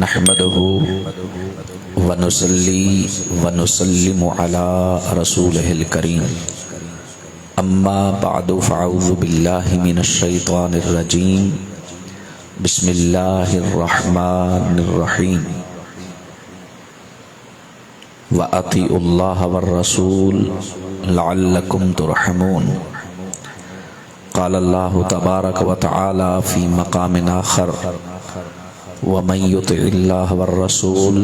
نحمده ونصلي ونسلم على رسوله الكريم اما بعد فاعوذ بالله من الشيطان الرجيم بسم الله الرحمن الرحيم وأطيعوا الله والرسول لعلكم ترحمون قال الله تبارك وتعالى في مقام آخر ومن يطع الله والرسول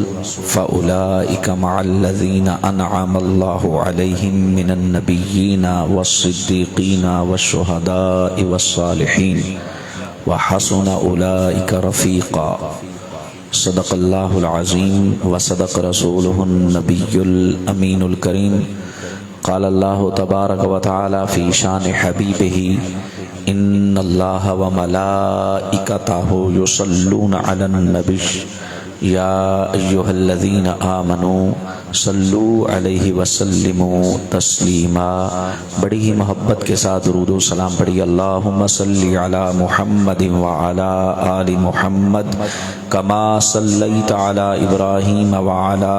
فأولئك مع الذين أنعم الله عليهم من النبيين والصديقين والشهداء والصالحين وحسن أولئك رفيقا صدق الله العظيم وصدق رسوله النبي الأمين الكريم قال الله تبارك وتعالى في شان حبيبه إن الله وملائكته يصلون على النبي يا أيها الذين آمنوا صلوا علیہ وسلموا تسلیما۔ بڑی ہی محبت کے ساتھ درود و سلام پڑھی۔ اللہم صلی علی محمد وعلی آل محمد کما صلیت علی ابراہیم وعلی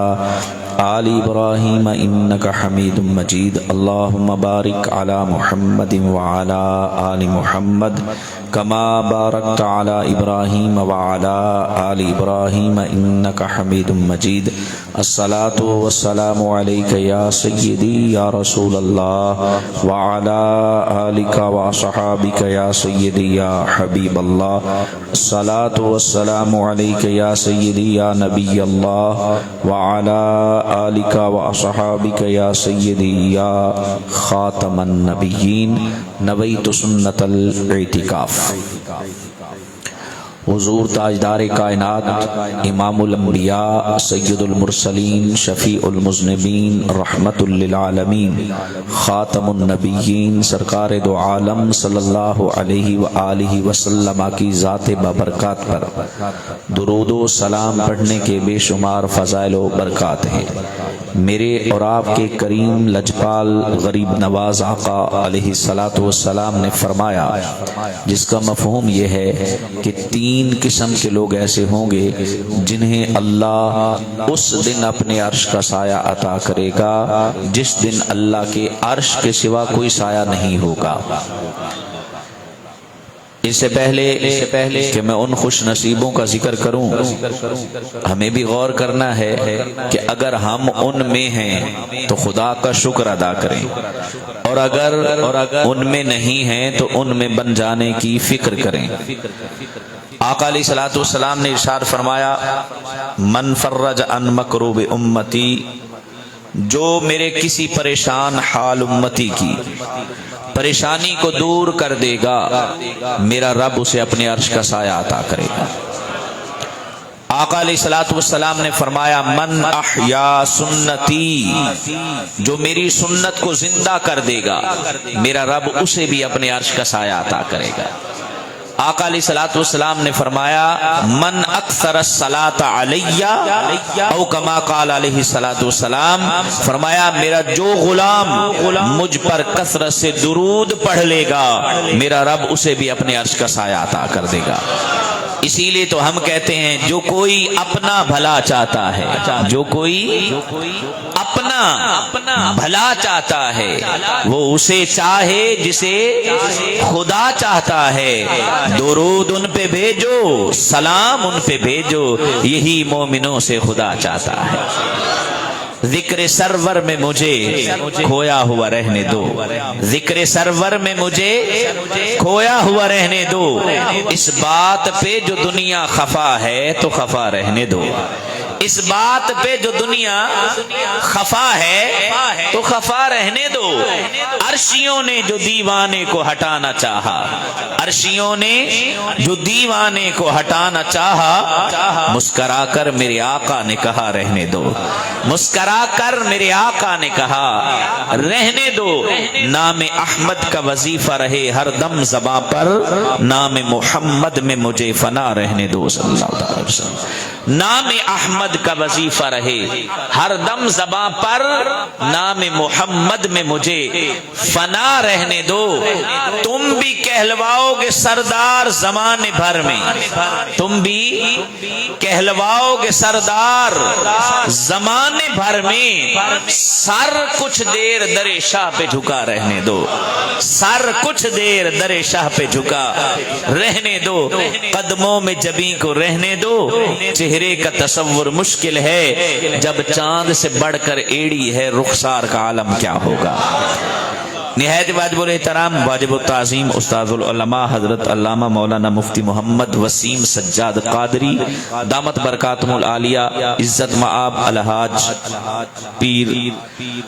آل ابراہیم انک حمید مجید۔ اللہم بارک علی محمد وعلی آل محمد کما بارکت علی ابراہیم وعلی آل ابراہیم انک حمید مجید۔ الصلاۃ والسلام علیک یا سیدی یا رسول اللہ وعلی آلک واصحابک یا سیدی یا حبیب اللہ۔ الصلاۃ والسلام علیک یا سیدی یا نبی اللہ وعلی آلک واصحابک یا سیدی یا خاتم النبیین۔ نویت سنت الاعتکاف۔ حضور تاجدار کائنات امام الانبیاء سید المرسلین شفیع المذنبین رحمت للعالمین خاتم النبیین سرکار دو عالم صلی اللہ علیہ وآلہ وسلم کی ذات بابرکات پر درود و سلام پڑھنے کے بے شمار فضائل و برکات ہیں۔ میرے اور آپ کے کریم لجپال غریب نواز آقا علیہ الصلاۃ والسلام نے فرمایا، جس کا مفہوم یہ ہے کہ تین قسم کے لوگ ایسے ہوں گے جنہیں اللہ اس دن اپنے عرش کا سایہ عطا کرے گا جس دن اللہ کے عرش کے سوا کوئی سایہ نہیں ہوگا۔ اس سے پہلے کہ میں ان خوش نصیبوں کا ذکر کروں، ہمیں بھی غور کرنا ہے کہ اگر ہم ان میں ہیں تو خدا کا شکر ادا کریں، اور اگر ان میں نہیں ہیں تو ان میں بن جانے کی فکر کریں۔ آقا علیہ الصلوۃ والسلام نے ارشاد فرمایا، من فرج عن مکروب امتی، جو میرے کسی پریشان حال امتی کی پریشانی کو دور کر دے گا، میرا رب اسے اپنے عرش کا سایہ عطا کرے گا۔ آقا علیہ الصلوۃ والسلام نے فرمایا، من احیا سنتی، جو میری سنت کو زندہ کر دے گا، میرا رب اسے بھی اپنے عرش کا سایہ عطا کرے گا۔ آقا علیہ الصلوۃ والسلام نے فرمایا، من اکثر الصلاۃ علی او کما قال علیہ الصلوۃ والسلام، فرمایا میرا جو غلام مجھ پر کثرت سے درود پڑھ لے گا، میرا رب اسے بھی اپنے عرش کا سایہ عطا کر دے گا۔ اسی لیے تو ہم کہتے ہیں جو کوئی اپنا بھلا چاہتا ہے، جو کوئی اپنا بھلا چاہتا ہے، وہ اسے چاہے جسے خدا چاہتا ہے۔ درود ان پہ بھیجو، سلام ان پہ بھیجو، یہی مومنوں سے خدا چاہتا ہے۔ ذکر سرور میں مجھے کھویا ہوا رہنے دو، ذکر سرور میں مجھے کھویا ہوا رہنے دو، اس بات پہ جو دنیا خفا ہے تو خفا رہنے دو، اس بات پہ جو دنیا خفا ہے تو خفا رہنے دو۔ عرشیوں نے جو دیوانے کو ہٹانا چاہا، عرشیوں نے جو دیوانے کو ہٹانا چاہا، مسکرا کر میرے آقا نے کہا رہنے دو، مسکرا کر میرے آقا نے کہا رہنے دو۔ نام احمد کا وظیفہ رہے ہر دم زباں پر، نام محمد میں مجھے فنا رہنے دو صلی اللہ علیہ وسلم۔ نام احمد کا وظیفہ رہے، ہر دم زباں پر نام محمد میں مجھے فنا رہنے دو، تم بھی کہلواؤ گے سردار زمانے بھر میں، تم بھی کہلواؤ گے سردار زمانے بھر میں، سر کچھ دیر در شاہ پہ جھکا رہنے دو، سر کچھ دیر در شاہ پہ جھکا رہنے دو، قدموں میں جبیں کو رہنے دو، چہرے کا تصور مشکل ہے، جب چاند سے بڑھ کر ایڑی ہے رخسار کا عالم کیا ہوگا۔ نہایت واجب الاحترام واجب التعظیم استاد العلماء حضرت علامہ مولانا مفتی محمد وسیم سجاد قادری دامت برکاتہم العالیہ عزت مآب الحاج پیر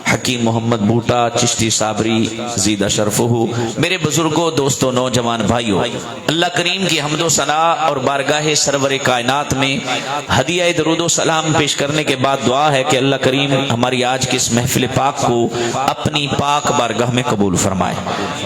حکیم محمد بوٹا چشتی صابری زیدہ شرفہ، میرے بزرگوں، دوستوں، نوجوان بھائیوں، اللہ کریم کی حمد و ثنا اور بارگاہ سرور کائنات میں ہدیہ درود و سلام پیش کرنے کے بعد دعا ہے کہ اللہ کریم ہماری آج کی اس محفل پاک کو اپنی پاک بارگاہ میں قبول فرمائے۔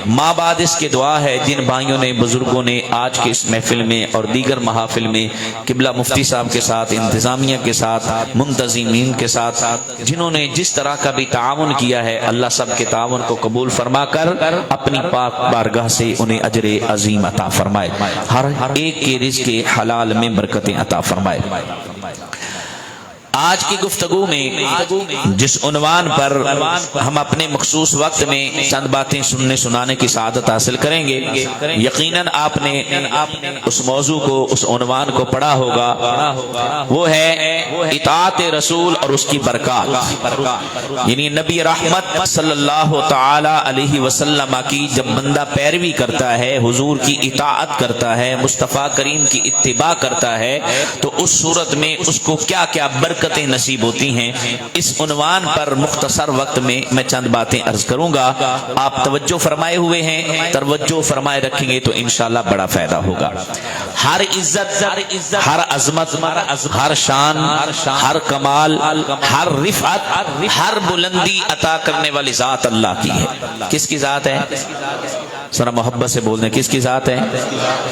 ماں بعد اس کے دعا ہے جن بھائیوں نے، بزرگوں نے آج کے اس محفل میں اور دیگر محافل میں قبلہ مفتی صاحب کے ساتھ، انتظامیہ کے ساتھ، منتظمین کے ساتھ جنہوں نے جس طرح کا بھی تعاون کیا ہے، اللہ سب کے تعاون کو قبول فرما کر اپنی پاک بارگاہ سے انہیں اجر عظیم عطا فرمائے، ہر ایک کے رزق حلال میں برکتیں عطا فرمائے۔ آج کی گفتگو میں جس عنوان پر ہم اپنے مخصوص وقت میں چند باتیں سننے سنانے کی سعادت حاصل کریں گے، یقیناً آپ نے اس موضوع کو، اس عنوان کو پڑھا ہوگا، وہ ہے اطاعت رسول اور اس کی برکات، یعنی نبی رحمت صلی اللہ تعالی علیہ وسلم کی جب بندہ پیروی کرتا ہے، حضور کی اطاعت کرتا ہے، مصطفیٰ کریم کی اتباع کرتا ہے، تو اس صورت میں اس کو کیا کیا برکتیں نصیب ہوتی ہیں۔ اس عنوان پر مختصر وقت میں میں چند باتیں عرض کروں گا، آپ توجہ فرمائے ہوئے ہیں، توجہ فرمائے رکھیں گے تو انشاءاللہ بڑا فائدہ ہوگا۔ ہر عزت، ہر عظمت، ہر شان، ہر کمال، ہر رفعت، ہر بلندی عطا کرنے والی ذات اللہ کی ہے۔ کس کی ذات ہے؟ ذرا محبت سے بولنے، کس کی ذات ہے؟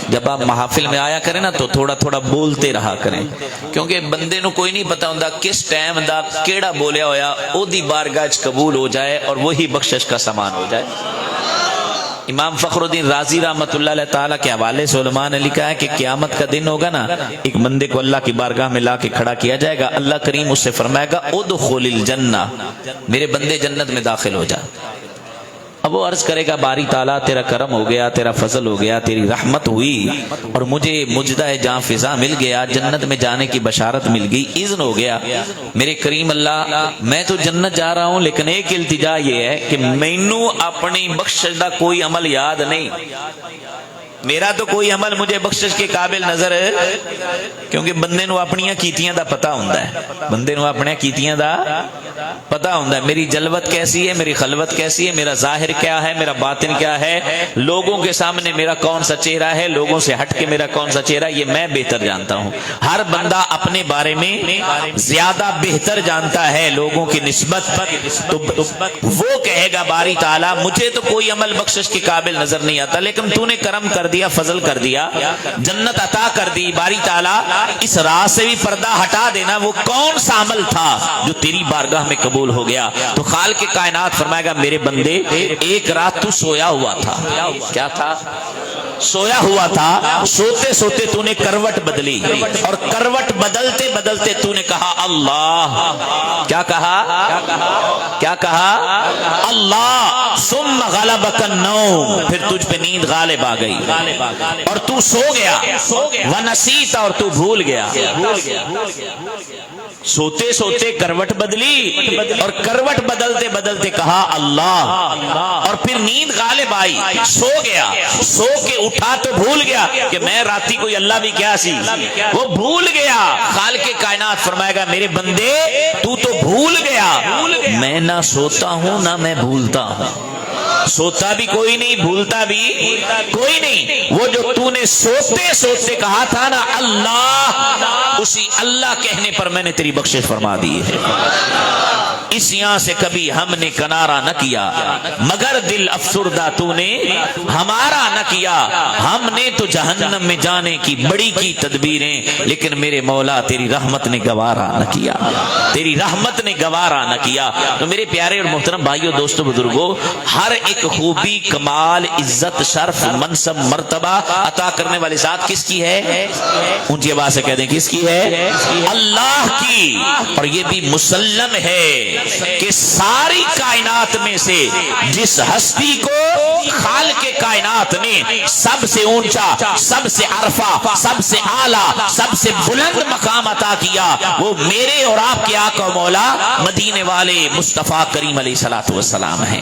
جب آپ محافل میں آیا کریں نا تو تھوڑا تھوڑا بولتے رہا کریں، کیونکہ بندے نو کوئی نہیں پتا ہوندا کس ٹائم دا کیڑا بولیا ہویا او دی بارگاہ وچ قبول ہو جائے اور وہی بخشش کا سامان ہو جائے۔ امام فخر الدین رازی رحمۃ اللہ علیہ تعالیٰ کے حوالے سے علماء نے لکھا ہے کہ قیامت کا دن ہوگا نا، ایک بندے کو اللہ کی بارگاہ میں لا کے کھڑا کیا جائے گا، اللہ کریم اس سے فرمائے گا ادخل الجنہ، میرے بندے جنت میں داخل ہو جا۔ اب وہ عرض کرے گا باری تعالیٰ تیرا کرم ہو گیا، تیرا فضل ہو گیا، تیری رحمت ہوئی اور مجھے مجدہ جاں فضا مل گیا، جنت میں جانے کی بشارت مل گئی، اذن ہو گیا، میرے کریم اللہ میں تو جنت جا رہا ہوں، لیکن ایک التجا یہ ہے کہ مینوں اپنی بخشش دا کوئی عمل یاد نہیں، میرا تو کوئی عمل مجھے بخشش کے قابل نظر ہے، کیونکہ بندے نو اپنیاں کیتیاں دا پتہ ہوندا ہے، بندے نو اپنیاں کیتیاں دا پتہ ہوندا ہے، میری جلوت کیسی ہے، میری خلوت کیسی ہے، میرا ظاہر کیا ہے، میرا باطن کیا ہے، لوگوں کے سامنے میرا کون سا چہرہ ہے، لوگوں سے ہٹ کے میرا کون سا چہرہ، یہ میں بہتر جانتا ہوں۔ ہر بندہ اپنے بارے میں زیادہ بہتر جانتا ہے لوگوں کی نسبت، تو وہ کہے گا باری تعالیٰ مجھے تو کوئی عمل بخشش کے قابل نظر نہیں آتا، لیکن تو نے کرم کر دیا، فضل کر دیا، جنت عطا کر دی، باری تعالیٰ اس راہ سے بھی پردہ ہٹا دینا، وہ کون سا عمل تھا جو تیری بارگاہ میں قبول ہو گیا؟ تو خالق کائنات فرمائے گا میرے بندے ایک رات تو سویا ہوا تھا، کیا تھا؟ سویا ہوا تھا، سوتے سوتے تو نے کروٹ بدلی، اور کروٹ بدلتے بدلتے تو نے کہا اللہ، کیا کہا؟ کیا کہا؟ اللہ، ثم غلبک النوم، پھر تجھ پہ نیند غالب آ گئی اور تو سو گیا، ونسیت، اور تو بھول گیا۔ سوتے سوتے کروٹ بدلی اور کروٹ بدلتے بدلتے کہا اللہ، اور پھر نیند غالب آئی، سو گیا، سو کے اٹھا تو بھول گیا کہ میں راتی کوئی اللہ بھی کیا سی، وہ بھول گیا۔ خالق کائنات فرمائے گا میرے بندے تو بھول گیا، میں نہ سوتا ہوں نہ میں بھولتا ہوں، سوتا بھی کوئی نہیں، بھولتا بھی کوئی نہیں، وہ جو تو نے سوتے سوتے کہا تھا نا اللہ، اسی اللہ کہنے پر میں نے تیری بخشش فرما دی ہے۔ اسیاں سے کبھی ہم نے کنارہ نہ کیا، مگر دل افسردہ تو نے ہمارا نہ کیا۔ ہم نے تو جہنم میں جانے کی بڑی کی تدبیریں، لیکن میرے مولا تیری رحمت نے گوارا نہ کیا، تیری رحمت نے گوارا نہ کیا۔ تو میرے پیارے اور محترم بھائیوں، دوستوں، بزرگوں، ہر ایک خوبی، کمال، عزت، شرف، منصب، مرتبہ عطا کرنے والی ذات کس کی ہے؟ اونچی آواز سے کہہ دیں کس کی ہے؟ اللہ کی۔ اور یہ بھی مسلم ہے کہ ساری کائنات میں سے جس ہستی کو خالق کائنات نے سب سے اونچا، سب سے عرفہ، سب سے اعلیٰ، سب سے بلند مقام عطا کیا، وہ میرے اور آپ کے آقا و مولا مدینے والے مصطفیٰ کریم علیہ الصلوۃ والسلام ہیں۔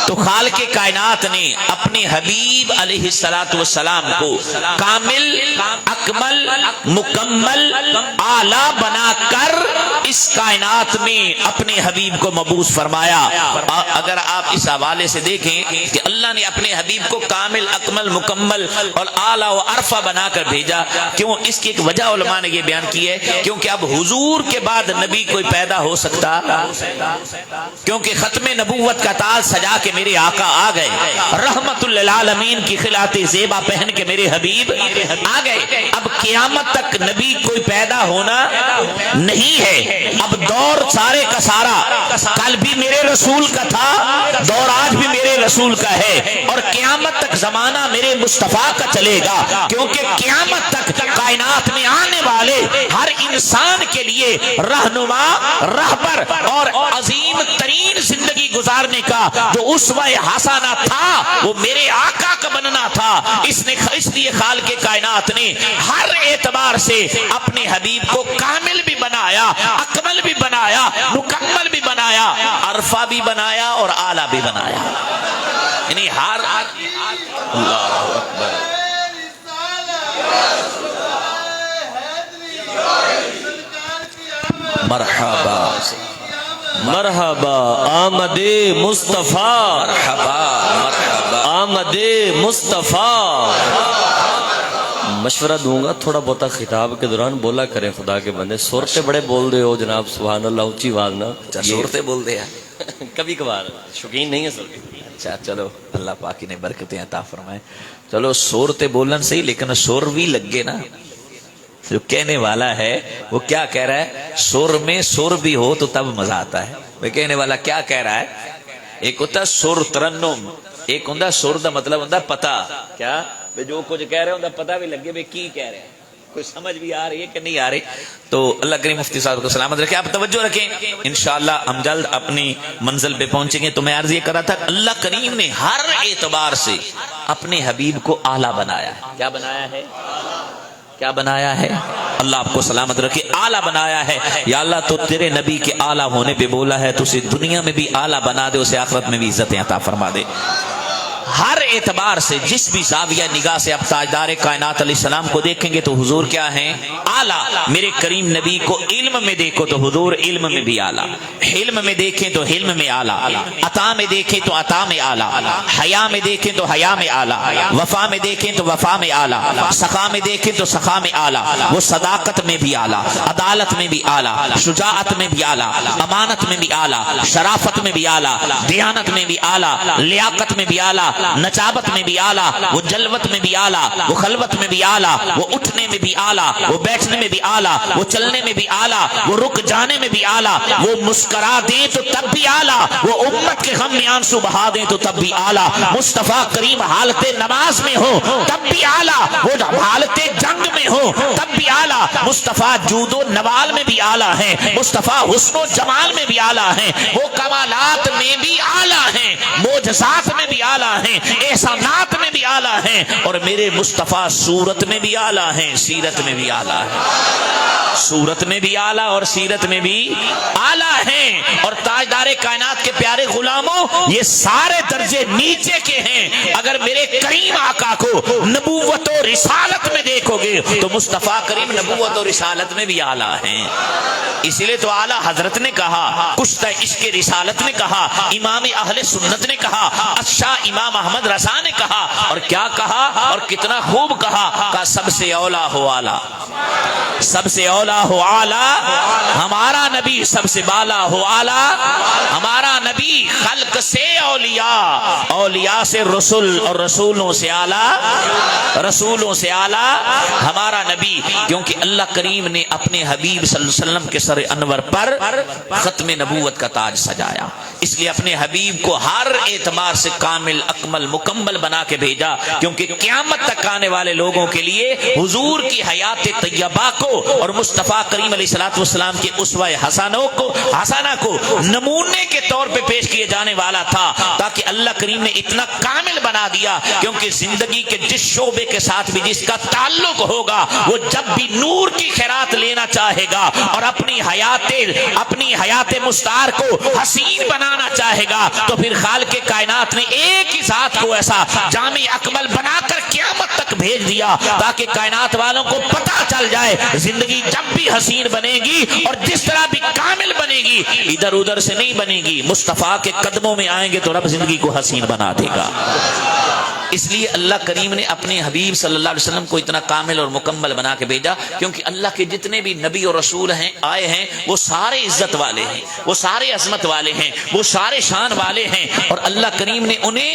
تو خالق کائنات نے اپنے حبیب علیہ الصلوۃ والسلام کو کامل، اکمل، مکمل، اعلیٰ بنا کر اس کائنات میں اپنے حبیب کو مبعوث فرمایا۔ اگر آپ اس حوالے سے دیکھیں کہ اللہ نے اپنے حبیب کو کامل، اکمل، مکمل اور اعلیٰ و عرفہ بنا کر بھیجا، کیوں؟ اس کی ایک وجہ علماء نے یہ بیان کی ہے کیونکہ اب حضور کے بعد نبی کوئی پیدا ہو سکتا، کیونکہ ختم نبوت کا تاج سجا کے میرے آقا آ گئے، رحمت للعالمین کی خلعت زیبا پہن کے میرے حبیب آ گئے۔ اب قیامت تک نبی کوئی پیدا ہونا نہیں ہے۔ اب دور سارے کا سارا کل بھی میرے رسول کا تھا، دور آج بھی میرے رسول کا ہے، اور قیامت تک زمانہ میرے مصطفیٰ کا چلے گا، کیونکہ قیامت تک کائنات میں آنے والے ہر انسان کے لیے رہنما، رہبر اور عظیم ترین زندگی گزارنے کا جو اسوہ حسنہ تھا وہ میرے آقا کا بننا تھا۔ اس لیے خالق کائنات نے ہر اعتبار سے اپنے حبیب کو کامل بھی بنایا، اکمل بھی بنایا، مکمل بھی بنایا، عرفہ بھی بنایا اور اعلیٰ بھی بنایا، یعنی ہر اللہ اکبر۔ مرحبا مرحبا آمد مصطفیٰ، مرحبا مرحبا آمد مصطفیٰ۔ مشورہ دوں گا تھوڑا بہتا خطاب کے دوران بولا کریں خدا کے بندے، صورتیں بڑے بول دے ہو جناب، سبحان اللہ، اونچی آواز نہ صورتیں بول دے کبھی کبھار، شوقین نہیں ہے سر۔ اچھا چلو، اللہ پاکی نے برکتیں عطا فرمائے۔ چلو صورتیں بولن صحیح، لیکن سور بھی لگ گے نا۔ جو کہنے والا ہے وہ کیا کہہ رہا ہے؟ سور میں سور بھی ہو تو تب مزہ آتا ہے۔ وہ کہنے والا کیا کہہ رہا ہے؟ ایک ہوتا ہے سور ترنم، ایک ہوتا ہے سور دا مطلب ہوتا ہے پتہ، کیا جو کچھ کہہ رہے ہوتا پتہ بھی لگے بھئی کی کہہ رہے ہیں، کوئی سمجھ بھی آ رہی ہے کہ نہیں آ رہی۔ تو اللہ کریم مفتی صاحب کو سلامت رکھے، آپ توجہ رکھیں، انشاءاللہ ہم جلد اپنی منزل پہ پہنچیں گے۔ تو میں عرض یہ کر رہا تھا، اللہ کریم نے ہر اعتبار سے اپنے حبیب کو اعلیٰ بنایا ہے۔ کیا بنایا ہے؟ کیا بنایا ہے؟ اللہ آپ کو سلامت رکھے، اعلیٰ بنایا ہے۔ یا اللہ تو تیرے نبی کے اعلیٰ ہونے پہ بولا ہے تو اسے دنیا میں بھی اعلیٰ بنا دے، اسے آخرت میں بھی عزتیں عطا فرما دے۔ ہر اعتبار سے جس بھی زاویہ نگاہ سے اب تاجدار کائنات علیہ السلام کو دیکھیں گے تو حضور کیا ہیں؟ اعلیٰ۔ میرے کریم نبی کو علم میں دیکھو تو حضور علم میں بھی اعلیٰ، حلم میں دیکھیں تو حلم میں اعلیٰ، عطا میں دیکھیں تو عطا میں اعلیٰ، حیا میں دیکھیں تو حیا میں اعلیٰ، وفا میں دیکھیں تو وفا میں اعلیٰ، سخا میں دیکھیں تو سخا میں اعلیٰ، وہ صداقت میں بھی اعلیٰ، عدالت میں بھی اعلیٰ، شجاعت میں بھی اعلیٰ، امانت میں بھی اعلیٰ، شرافت میں بھی اعلیٰ، دیانت میں بھی اعلیٰ، لیاقت میں بھی اعلیٰ، نچابت میں بھی اعلیٰ، وہ جلوت میں بھی اعلیٰ، وہ خلوت میں بھی اعلیٰ، وہ اٹھنے میں بھی اعلیٰ، وہ بیٹھنے میں بھی اعلیٰ، وہ چلنے میں بھی اعلیٰ، وہ رک جانے میں بھی اعلیٰ، وہ مسکرا دیں تو تب بھی اعلیٰ، وہ امت کے غم میں آنسو بہا دیں تو تب بھی اعلیٰ، مصطفیٰ کریم حالت نماز میں ہو تب بھی اعلیٰ، وہ حالت جنگ میں ہو تب بھی اعلیٰ، مصطفیٰ جود و نوال میں بھی اعلیٰ ہیں، مصطفیٰ حسن و جمال میں بھی اعلیٰ ہیں، وہ کمالات میں بھی اعلیٰ ہیں، معجزات میں بھی اعلیٰ ہیں، احسانات میں بھی اعلیٰ ہیں، اور میرے مصطفیٰ صورت میں بھی اعلیٰ ہیں، سیرت میں بھی اعلیٰ ہیں، صورت میں بھی اعلیٰ اور سیرت میں بھی اعلیٰ ہیں۔ اور تاجدار کائنات کے پیارے غلاموں، یہ سارے درجے نیچے کے ہیں۔ اگر میرے کریم آقا کو نبوت و رسالت میں دیکھو گے تو مصطفیٰ کریم نبوت نبوت اور رسالت میں بھی اعلیٰ ہیں. اسی لیے تو اعلیٰ حضرت نے کہا, کشتہ عشق رسالت نے کہا, امام اہل سنت نے کہا, اچھا امام احمد رضا نے کہا, اور کیا کہا اور کتنا خوب کہا, سب سے اولا ہو اعلیٰ, سب سے اولا ہو اعلیٰ, ہمارا نبی سب سے بالا ہو اعلیٰ, ہمارا نبی خلق سے اولیاء, اولیاء سے رسول, اور رسولوں سے اعلیٰ, رسولوں سے اعلیٰ ہمارا نبی. کیونکہ اللہ کریم نے اپنے حبیب صلی اللہ علیہ وسلم کے سر انور پر ختم نبوت کا تاج سجایا, اس لیے اپنے حبیب کو ہر اعتبار سے کامل, اکمل, مکمل بنا کے بھیجا. کیونکہ قیامت تک آنے والے لوگوں کے لیے حضور کی حیات طیبہ کو اور مصطفیٰ کریم علیہ الصلوۃ والسلام کے اسوہ حسنہ کو نمونے کے طور پہ پیش کیے جانے والا تھا, تاکہ اللہ کریم نے اتنا کامل بنا دیا. کیونکہ زندگی کے جس شعبے کے ساتھ بھی جس کا تعلق ہوگا, وہ جب بھی نور کی خیرات لینا چاہے گا اور اپنی حیات مستعار کو حسین بنانا چاہے گا, تو پھر خالق کائنات نے ایک ہی ذات کو ایسا جامع اکمل بنا کر قیامت تک بھیج دیا, تاکہ کائنات والوں کو پتہ چل جائے زندگی جب بھی حسین بنے گی اور جس طرح بھی کامل بنے گی, ادھر ادھر سے نہیں بنے گی. مصطفیٰ کے قدموں میں آئیں گے تو رب زندگی کو حسین بنا دے گا. اس لیے اللہ کریم نے اپنے حبیب صلی اللہ علیہ وسلم کو اتنا کامل اور مکمل بنا کے بھیجا. کیونکہ اللہ کے جتنے بھی نبی اور رسول ہیں آئے ہیں, وہ سارے عزت والے ہیں, وہ سارے عظمت والے ہیں, وہ سارے شان والے ہیں, اور اللہ کریم نے انہیں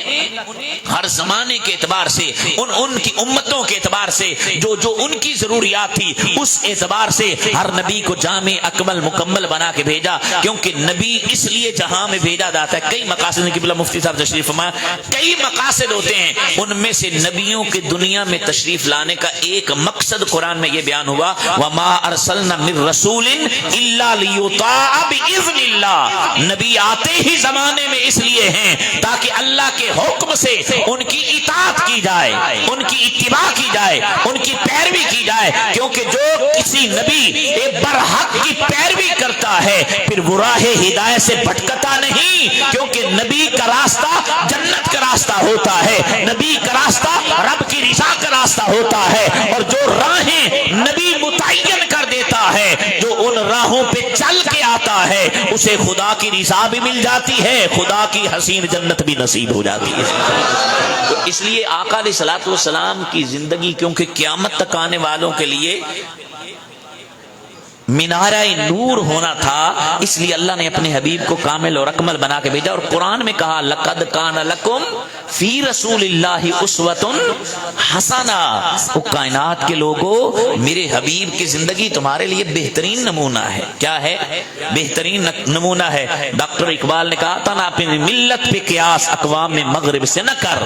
ہر زمانے کے اعتبار سے, ان کی امتوں کے اعتبار سے جو ان کی ضروریات تھی, اس اعتبار سے ہر نبی کو جامع اکمل مکمل بنا کے بھیجا. کیونکہ نبی اس لیے جہاں میں بھیجا جاتا ہے, کئی مقاصد, قبلہ مفتی صاحب تشریف فرمایا, کئی مقاصد ہوتے ہیں, ان میں سے نبیوں کے دنیا میں تشریف لانے کا ایک مقصد قرآن میں یہ بیان ہوا, وَمَا أَرْسَلْنَا مِن رَّسُولٍ إِلَّا لِيُطَاعَ بِإِذْنِ اللَّهِ. نبی آتے ہی زمانے میں اس لیے ہیں تاکہ اللہ کے حکم سے ان کی اطاعت کی جائے, ان کی اتباع کی جائے, ان کی پیروی کی جائے. کیونکہ جو کسی نبی برحق کی پیروی کرتا ہے پھر وہ راہ ہدایت سے بھٹکتا نہیں, کیونکہ نبی کا راستہ جنت کا راستہ ہوتا ہے, نبی کا راستہ رب کی رضا کا راستہ ہوتا ہے. اور جو راہیں نبی متعین کر دیتا ہے, جو ان راہوں پہ چل کے آتا ہے, اسے خدا کی رضا بھی مل جاتی ہے, خدا کی حسین جنت بھی نصیب ہو جاتی ہے. تو اس لیے آقا علیہ الصلوۃ والسلام کی زندگی کیونکہ قیامت تک آنے والوں کے لیے مینارہ نور ہونا تھا, اس لیے اللہ نے اپنے حبیب کو کامل اور اکمل بنا کے بھیجا. اور قرآن میں کہا, لقد کان لکم فی رسول اللہ اسوۃ حسنہ. وہ کائنات کے لوگوں, میرے حبیب کی زندگی تمہارے لیے بہترین نمونہ ہے. کیا ہے؟ بہترین نمونہ ہے. ڈاکٹر اقبال نے کہا تھا نا, اپنی ملت پہ قیاس اقوام مغرب سے نہ کر,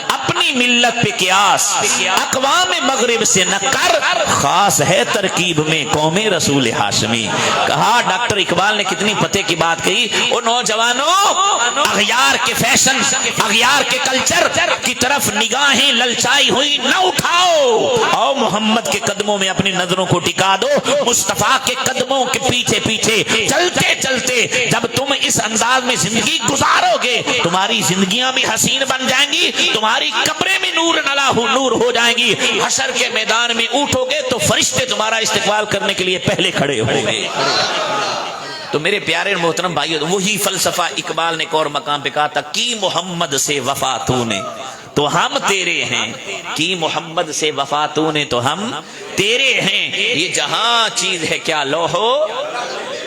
اپنی ملت پہ قیاس اقوام مغرب سے نہ کر, خاص ہے ترکیب میں قوم رسول ہاشمی. کہا ڈاکٹر اقبال نے, کتنی پتے کی بات کہی, او نوجوانوں, اغیار کے فیشن, اغیار کے کلچر کی طرف نگاہیں للچائی ہوئی نہ اٹھاؤ, او محمد کے قدموں میں اپنی نظروں کو ٹکا دو. مصطفیٰ کے قدموں کے پیچھے پیچھے چلتے چلتے جب تم اس انداز میں زندگی گزارو گے, تمہاری زندگیاں بھی حسین بن جائیں گی, تمہاری قبریں بھی نور ہو جائیں گی. حشر کے میدان میں اٹھو گے تو فرشتے تمہارا استقبال کرنے کے لیے پہلے کھڑے ہوں گے. تو میرے پیارے محترم بھائیو, وہی فلسفہ اقبال نے ایک اور مقام پہ کہا تھا, کی محمد سے وفا تو نے تو ہم تیرے ہیں, کی محمد سے وفا تو نے تو ہم تیرے ہیں. یہ جہاں چیز ہے کیا لوحو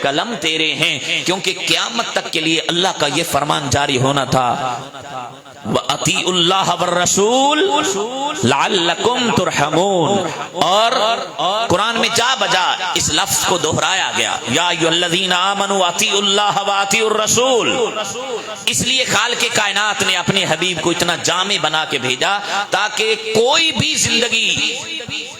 قلم تیرے ہیں. کیونکہ قیامت تک کے لیے اللہ کا یہ فرمان جاری ہونا تھا, وَأَطِيعُوا اللَّهَ وَالرَّسُولَ لَعَلَّكُمْ تُرْحَمُونَ. اور قرآن میں جا بجا اس لفظ کو دہرایا گیا, یا ایھا الذین آمنوا اطیعوا اللہ واطیعوا الرسول. اس لیے خالق کائنات نے اپنے حبیب کو اتنا جامع بنا کے بھیجا تاکہ کوئی بھی زندگی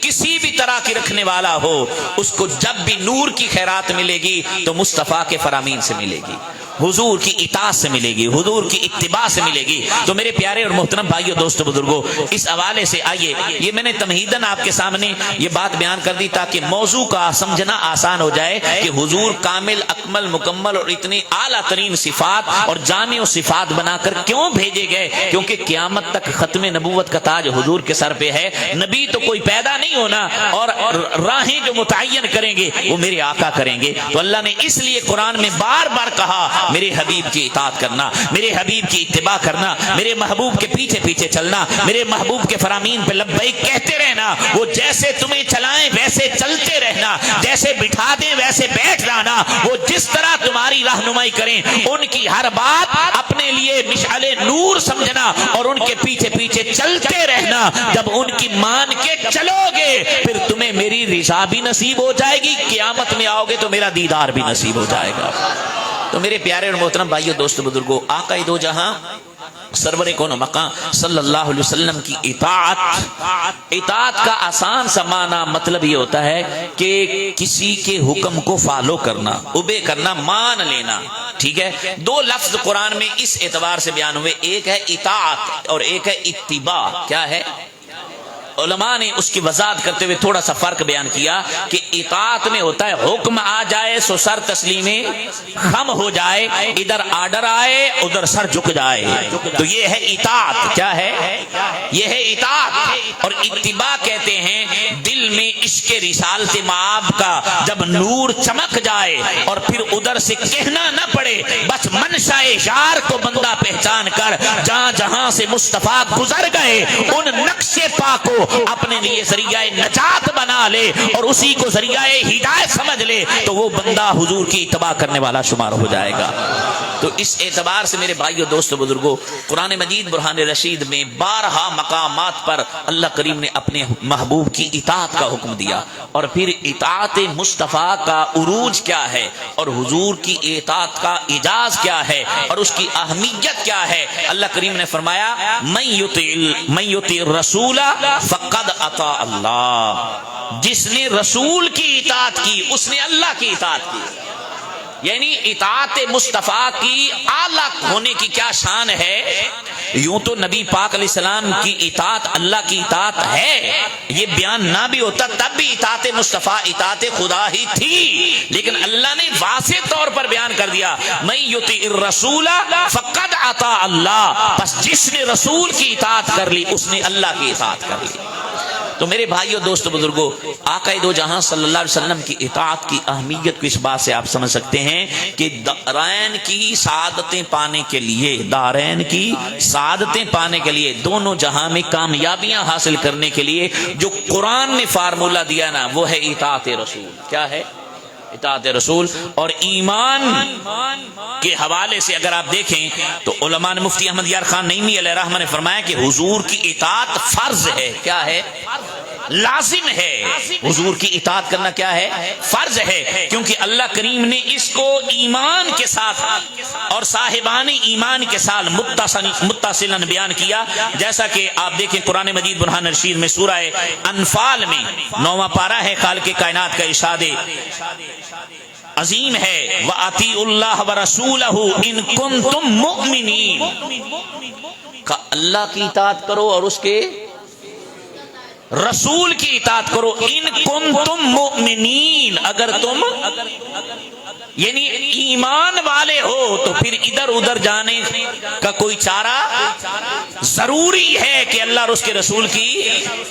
کسی بھی طرح کی رکھنے والا ہو, اس کو جب بھی نور کی خیرات ملے گی تو مصطفیٰ کے فرامین سے ملے گی. حضور کی اطاعت سے ملے گی، حضور کی اتباع سے ملے گی۔ تو میرے پیارے اور محترم بھائیو دوستو بزرگوں، اس حوالے سے آئیے، یہ میں نے تمہیداً آپ کے سامنے یہ بات بیان کر دی تاکہ موضوع کا سمجھنا آسان ہو جائے کہ حضور کامل، اکمل، مکمل اور اتنی اعلیٰ ترین صفات اور جامع و صفات بنا کر کیوں بھیجے گئے؟ کیونکہ قیامت تک ختم نبوت کا تاج حضور کے سر پہ ہے۔ نبی تو کوئی پیدا نہیں ہونا، اور راہیں جو متعین کریں گے وہ میرے آقا کریں گے۔ تو اللہ نے اس لیے قرآن میں بار بار کہا میرے حبیب کی اطاعت کرنا، میرے حبیب کی اتباع کرنا، میرے محبوب کے پیچھے پیچھے چلنا، میرے محبوب کے فرامین پہ لبیک کہتے رہنا، وہ جیسے تمہیں چلائیں ویسے چلتے رہنا، جیسے بٹھا دیں ویسے بیٹھ جانا، وہ جس طرح تمہاری رہنمائی کریں ان کی ہر بات اپنے لیے مشعل نور سمجھنا اور ان کے پیچھے پیچھے چلتے رہنا۔ جب ان کی مان کے چلو گے پھر تمہیں میری رضا بھی نصیب ہو جائے گی، قیامت میں آؤ گے تو میرا دیدار بھی نصیب ہو جائے گا۔ تو میرے پیارے اور محترم بھائیو دوستو بزرگوں، آقا دو جہاں سرور کون و مقام صلی اللہ علیہ وسلم کی اطاعت کا آسان سا معنی مطلب یہ ہوتا ہے کہ کسی کے حکم کو فالو کرنا، اوبے کرنا، مان لینا، ٹھیک ہے۔ دو لفظ قرآن میں اس اعتبار سے بیان ہوئے، ایک ہے اطاعت اور ایک ہے اتباع۔ کیا ہے؟ علماء نے اس کی وضاحت کرتے ہوئے تھوڑا سا فرق بیان کیا کہ اطاعت میں ہوتا ہے حکم آ جائے سو سر تسلیم خم ہو جائے، ادھر آرڈر آئے ادھر سر جھک جائے، تو یہ ہے اطاعت۔ کیا ہے؟ یہ ہے اطاعت۔ اور اتباع کہتے ہیں دل میں عشق رسالت مآب کا جب نور چمک جائے اور پھر ادھر سے کہنا نہ پڑے، بس منشاء یار کو بندہ پہچان کر جہاں جہاں سے مصطفیٰ گزر گئے ان نقش پا کو اپنے لیے ذریعہ نجات بنا لے اور اسی کو ذریعہ ہدایت سمجھ لے تو وہ بندہ حضور کی اتباع کرنے والا شمار ہو جائے گا۔ تو اس اعتبار سے میرے بھائیو دوستو بزرگوں، قرآن مجید برہان رشید میں بارہا مقامات پر اللہ کریم نے اپنے محبوب کی اطاعت کا حکم دیا، اور پھر اطاعت مصطفیٰ کا عروج کیا ہے اور حضور کی اطاعت کا اعجاز کیا ہے اور اس کی اہمیت کیا ہے۔ اللہ کریم نے فرمایا من یطع الرسول فقد اطاع اللہ، جس نے رسول کی اطاعت کی اس نے اللہ کی اطاعت کی۔ یعنی اطاعت مصطفیٰ کی اعلیٰ ہونے کی کیا شان ہے؟ یوں تو نبی پاک علیہ السلام کی اطاعت اللہ کی اطاعت ہے، یہ بیان نہ بھی ہوتا تب بھی اطاعت مصطفیٰ اطاعت خدا ہی تھی، لیکن اللہ نے واضح طور پر بیان کر دیا من یطع الرسول فقد اطاع اللہ، بس جس نے رسول کی اطاعت کر لی اس نے اللہ کی اطاعت کر لی۔ تو میرے بھائیو دوستو بزرگوں، آقا دو جہاں صلی اللہ علیہ وسلم کی اطاعت کی اہمیت کو اس بات سے آپ سمجھ سکتے ہیں کہ دارین کی سعادتیں پانے کے لیے، دارین کی سعادتیں پانے کے لیے، دونوں جہاں میں کامیابیاں حاصل کرنے کے لیے جو قرآن نے فارمولہ دیا نا وہ ہے اطاعت رسول۔ کیا ہے؟ اطاعت رسول۔ اور ایمان کے حوالے سے اگر آپ دیکھیں تو علماء نے مفتی احمد یار خان نعیمی علیہ رحمہ نے فرمایا کہ حضور کی اطاعت فرض ہے۔ کیا ہے؟ لازم ہے۔ حضور کی اطاعت کرنا کیا ہے؟ فرض ہے، کیونکہ اللہ کریم نے اس کو ایمان کے ساتھ اور صاحبان ایمان کے ساتھ متصلاً بیان کیا، جیسا کہ آپ دیکھیں قرآن مجید برہان رشید میں سورہ انفال میں 9واں پارہ ہے، خالق کائنات کا ارشاد عظیم ہے وَأَطِيعُوا اللَّهَ وَرَسُولَهُ إِن كُنتُم مُؤْمِنِينَ، کہ اللہ کی اطاعت کرو اور اس کے رسول کی اطاعت کرو، ان کنتم مؤمنین، اگر تم یعنی ایمان والے ہو تو پھر ادھر ادھر جانے کا کوئی چارہ ضروری ہے کہ اللہ اور اس کے رسول کی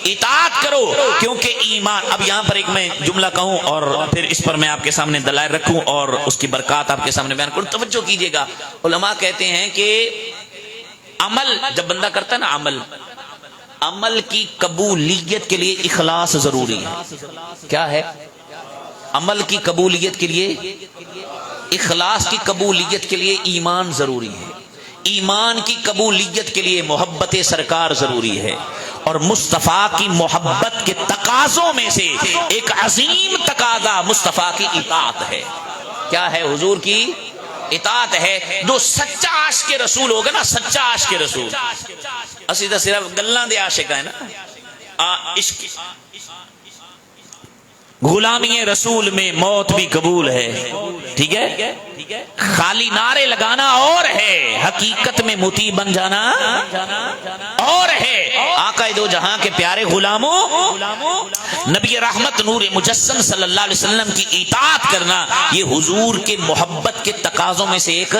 اطاعت کرو، کیونکہ ایمان۔ اب یہاں پر ایک میں جملہ کہوں اور پھر اس پر میں آپ کے سامنے دلائل رکھوں اور اس کی برکات آپ کے سامنے بیان کروں، توجہ کیجئے گا۔ علماء کہتے ہیں کہ عمل جب بندہ کرتا ہے نا، عمل کی قبولیت کے لیے اخلاص ضروری ہے۔ کیا ہے؟ عمل کی قبولیت کے لیے، اخلاص کی قبولیت کے لیے ایمان ضروری ہے، ایمان کی قبولیت کے لیے محبت سرکار ضروری ہے، اور مصطفیٰ کی محبت کے تقاضوں میں سے ایک عظیم تقاضا مصطفیٰ کی اطاعت ہے۔ کیا ہے؟ حضور کی اطاعت ہے۔ جو سچا عاشق رسول ہوگا نا، سچا عاشق رسول، اسی تو صرف گلاں دے عاشق ہے نا، عشق غلامی رسول میں موت بھی قبول ہے. ٹھیک ہے, خالی نعرے لگانا اور ہے, حقیقت میں مطیع بن جانا اور ہے. آقا دو جہاں کے پیارے غلاموں, نبی رحمت نور مجسم صلی اللہ علیہ وسلم کی اطاعت کرنا یہ حضور کے محبت کے تقاضوں میں سے ایک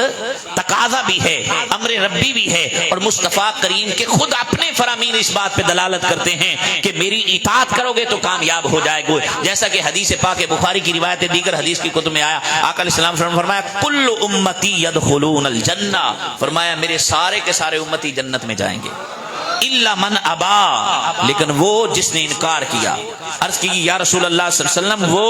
تقاضا بھی ہے, امر ربی بھی ہے. اور مصطفیٰ کریم کے خود اپنے فرامین اس بات پہ دلالت کرتے ہیں کہ میری اطاعت کرو گے تو کامیاب ہو جائے گے. جیسا کہ حدیث پاک بخاری کی روایت دیگر حدیث کی کتب میں آیا, آقا علیہ السلام فرمایا کل امتی یدخلون الجنہ, فرمایا میرے سارے کے سارے امتی جنت میں جائیں گے, الا من ابا, لیکن وہ جس نے انکار کیا. عرض کی یا رسول اللہ صلی اللہ علیہ وسلم وہ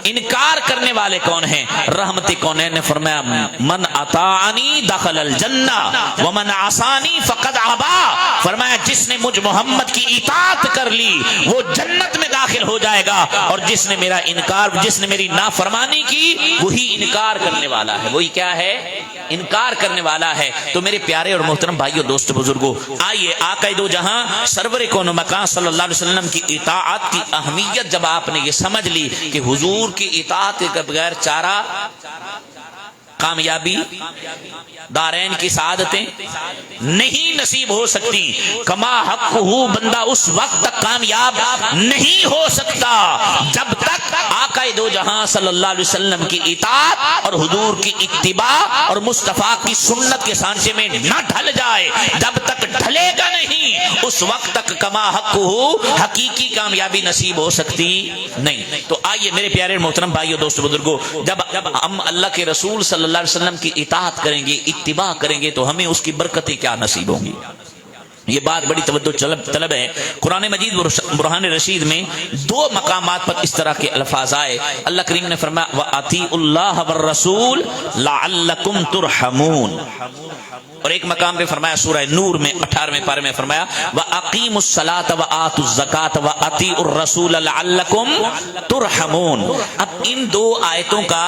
انکار کرنے والے کون ہیں؟ رحمت کونین نے فرمایا من اطاعنی دخل الجنہ ومن عصانی فقد ابا, فرمایا جس نے مجھ محمد کی اطاعت کر لی وہ جنت میں داخل ہو جائے گا, اور جس نے میرا انکار, جس نے میری نافرمانی کی وہی انکار کرنے والا ہے. وہی کیا ہے؟ انکار کرنے والا ہے. تو میرے پیارے اور محترم بھائیو دوست بزرگوں, آئیے آقا دو جہاں سرور کون و مکان صلی اللہ علیہ وسلم کی اطاعت کی اہمیت جب آپ نے یہ سمجھ لی کہ حضور کی اطاعت کے بغیر چارہ کامیابی, دارین کی سعادتیں نہیں نصیب ہو سکتی, کما حق ہو بندہ اس وقت تک کامیاب نہیں ہو سکتا جب تک آقا دو جہاں صلی اللہ علیہ وسلم کی اطاعت اور حضور کی اتباع اور مصطفیٰ کی سنت کے سانچے میں نہ ڈھل جائے. جب تک ڈھلے گا نہیں اس وقت تک کما حق ہو حقیقی کامیابی نصیب ہو سکتی نہیں. تو آئیے میرے پیارے محترم بھائیو دوست بزرگوں, جب ہم اللہ کے رسول صلی اللہ علیہ وسلم کی اطاعت کریں گے, اتباع کریں گے, تو ہمیں اس کی برکتیں کیا نصیب ہوں گی. یہ بات بڑی توجہ طلب ہے. قرآن مجید برہان رشید میں دو مقامات پر اس طرح کے الفاظ آئے. اللہ کریم نے فرمایا وَأَطِيعُوا اللَّهَ وَالرَّسُولَ لَعَلَّكُمْ تُرْحَمُونَ, اور ایک مقام پہ فرمایا سورہ نور میں 18ویں پارے میں فرمایا وَأَقِيمُوا الصَّلَاةَ وَآتُوا الزَّكَاةَ وَأَطِيعُوا الرَّسُولَ لَعَلَّكُمْ تُرْحَمُونَ. اب ان دو آیتوں کا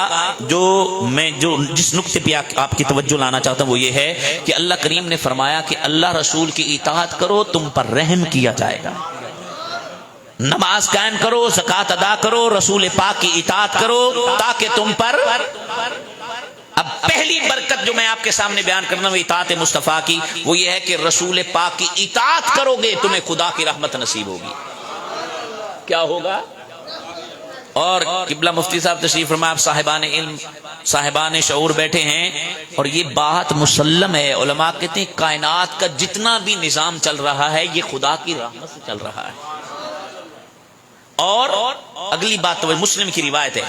جس نقطے پہ آپ کی توجہ لانا چاہتا ہوں وہ یہ ہے کہ اللہ کریم نے فرمایا کہ اللہ رسول کی اطاعت کرو تم پر رحم کیا جائے گا, نماز قائم کرو, زکوٰۃ ادا کرو, رسول پاک کی اطاعت کرو تاکہ تم پر. اب پہلی برکت جو میں آپ کے سامنے بیان کرنا ہوں اطاعت مصطفیٰ کی, وہ یہ ہے کہ رسول پاک کی اطاعت کرو گے تمہیں خدا کی رحمت نصیب ہوگی. کیا ہوگا؟ اور قبلہ مفتی صاحب تشریف فرمائے, آپ صاحبان علم صاحبان شعور بیٹھے ہیں, اور یہ بات مسلم ہے. علماء کہتے ہیں کائنات کا جتنا بھی نظام چل رہا ہے یہ خدا کی رحمت سے چل رہا ہے. اور اگلی بات تو مسلم کی روایت ہے,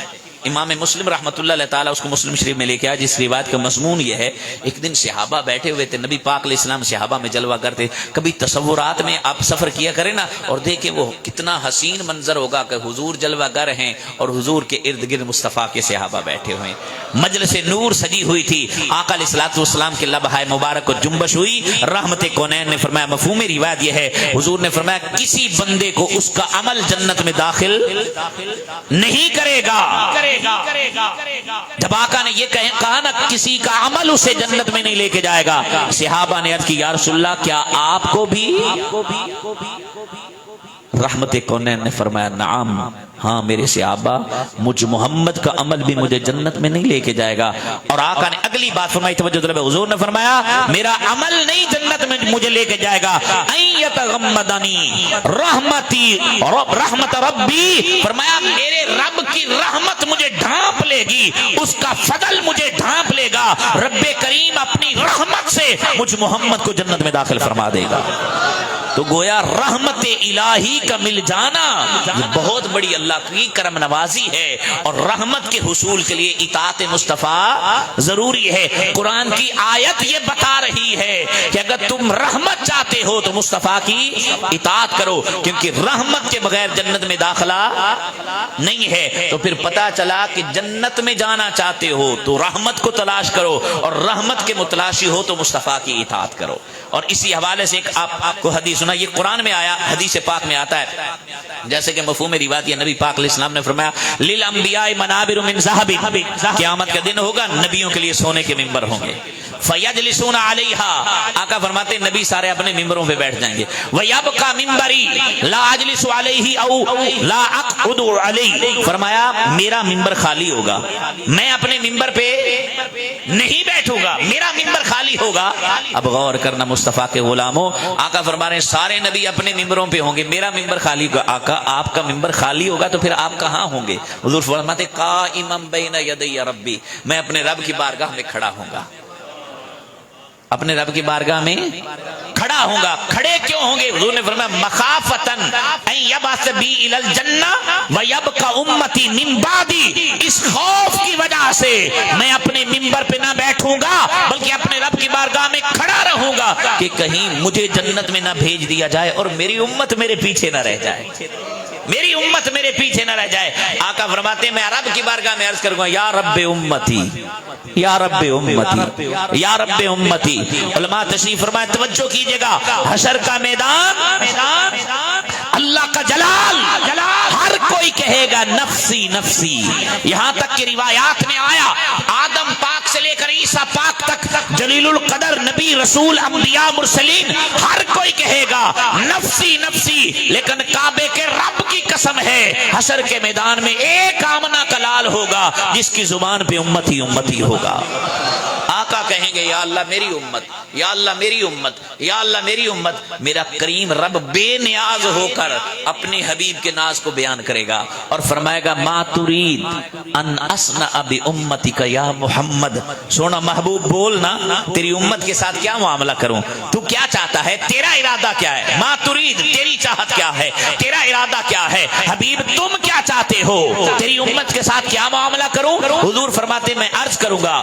امام مسلم رحمۃ اللہ تعالیٰ اس کو مسلم شریف میں لے کے آیا, جس روایت کا مضمون یہ ہے ایک دن صحابہ بیٹھے ہوئے تھے, نبی پاک علیہ السلام صحابہ میں جلوہ کرتے. کبھی تصورات میں آپ سفر کیا کریں نا اور دیکھیں وہ کتنا حسین منظر ہوگا کہ حضور جلوہ گر ہیں اور حضور کے ارد گرد مصطفیٰ کے صحابہ بیٹھے ہوئے, مجلس نور سجی ہوئی تھی, آقا علیہ الصلوۃ والسلام کے لبہائے مبارک کو جنبش ہوئی. رحمت کونین نے فرمایا, مفہوم روایت یہ ہے, حضور نے فرمایا کسی بندے کو اس کا عمل جنت میں داخل نہیں کرے گا. جب آقا نے یہ کہا نا کسی کا عمل اسے جنت میں نہیں لے کے جائے گا, صحابہ نے عرض کی یا رسول اللہ کیا آپ کو بھی؟ رحمت کونین نے فرمایا نعم, ہاں میرے صحابہ, مجھ محمد کا عمل بھی مجھے جنت میں نہیں لے کے جائے گا. اور آقا نے اگلی بات فرمائی, توجہ طلب, حضور نے فرمایا میرا عمل نہیں جنت میں مجھے لے کے جائے گا. ایتغمدنی رحمتی رحمت ربی, فرمایا میرے رب کی رحمت مجھے ڈھانپ لے گی, اس کا فضل مجھے ڈھانپ لے گا. رب کریم اپنی رحمت سے مجھ محمد کو جنت میں داخل فرما دے گا. تو گویا رحمت الہی کا مل جانا یہ بہت بڑی اللہ کی کرم نوازی ہے, اور رحمت کے حصول کے لیے اطاعت مصطفیٰ ضروری ہے. قرآن کی آیت یہ بتا رہی ہے کہ اگر تم رحمت چاہتے ہو تو مصطفیٰ کی اطاعت کرو, کیونکہ رحمت کے بغیر جنت میں داخلہ نہیں ہے. تو پھر پتا چلا کہ جنت میں جانا چاہتے ہو تو رحمت کو تلاش کرو, اور رحمت کے متلاشی ہو تو مصطفیٰ کی اطاعت کرو. اور اسی حوالے سے ایک آپ کو حدیث سنا, یہ قرآن میں آیا, حدیث پاک میں آتا ہے, جیسے کہ مفہوم روایت, نبی پاک علیہ السلام نے فرمایا للانبیاء منابر من ذہب, قیامت کا دن ہوگا نبیوں کے لیے سونے کے منبر ہوں گے. فَيَجْلِسُونَ عَلَيْهَا، آقا فرماتے ہیں نبی سارے اپنے ممبروں پہ بیٹھ جائیں گے. وَيَبْقَى مِمْبَرِي لَا أَجْلِسُ عَلَيْهِ أَوْ لَا أَقْعُدُ عَلَيْهِ، فرمایا میرا ممبر خالی ہوگا، میں اپنے ممبر پہ نہیں بیٹھوں گا، میرا ممبر خالی ہوگا. اب غور کرنا مصطفیٰ کے غلاموں، آقا فرما رہے ہیں سارے نبی اپنے ممبروں پہ ہوں گے، میرا ممبر خالی ہوگا. آقا آپ کا ممبر خالی ہوگا تو پھر آپ کہاں ہوں گے؟ حضور فرماتے قائما بین یدی ربی، میں اپنے رب کی بارگاہ میں کھڑا ہوں گا، اپنے رب کی بارگاہ میں کھڑا ہوں گا. کھڑے کیوں ہوں گے؟ حضور نے فرمایا مخافتن ان یبعث بی الی الجنہ ویبقى امتی من بعدی، اس خوف کی وجہ سے میں اپنے ممبر پہ نہ بیٹھوں گا بلکہ اپنے رب کی بارگاہ میں کھڑا رہوں گا کہ کہیں مجھے جنت میں نہ بھیج دیا جائے اور میری امت میرے پیچھے نہ رہ جائے، میری امت میرے پیچھے نہ رہ جائے. آقا فرماتے ہیں میں رب کی بارگاہ میں عرض کروں گا یا رب امتی، یا رب امتی، یا رب امتی. علماء تشریف فرمائے توجہ کیجئے گا، حشر کا میدان، اللہ کا جلال، ہر کوئی کہے گا نفسی نفسی. یہاں تک کہ روایات میں آیا آدم پاک سے لے کر عیسیٰ پاک تک، جلیل القدر نبی رسول انبیاء مرسلین، ہر کوئی کہے گا نفسی نفسی. لیکن کعبے کے رب کی قسم ہے حشر کے میدان میں ایک آمنہ کا لال ہوگا جس کی زبان پہ امتی امتی ہوگا. آقا کہیں گے یا اللہ میری امت، یا اللہ میری امت، یا اللہ میری امت. میرا کریم رب بے نیاز ہو کر اپنے حبیب کے ناز کو بیان کرے گا اور فرمائے گا ما ترید ان اصنع بامتک یا محمد. سونا محبوب بولنا تیری امت کے ساتھ کیا معاملہ کروں، تو کیا چاہتا ہے، تیرا ارادہ کیا ہے؟ ما ترید، تیری چاہت کیا ہے، تیرا ارادہ کیا ہے؟ حبیب تم کیا چاہتے ہو، تیری امت کے ساتھ کیا معاملہ کروں؟ حضور فرماتے میں عرض کروں گا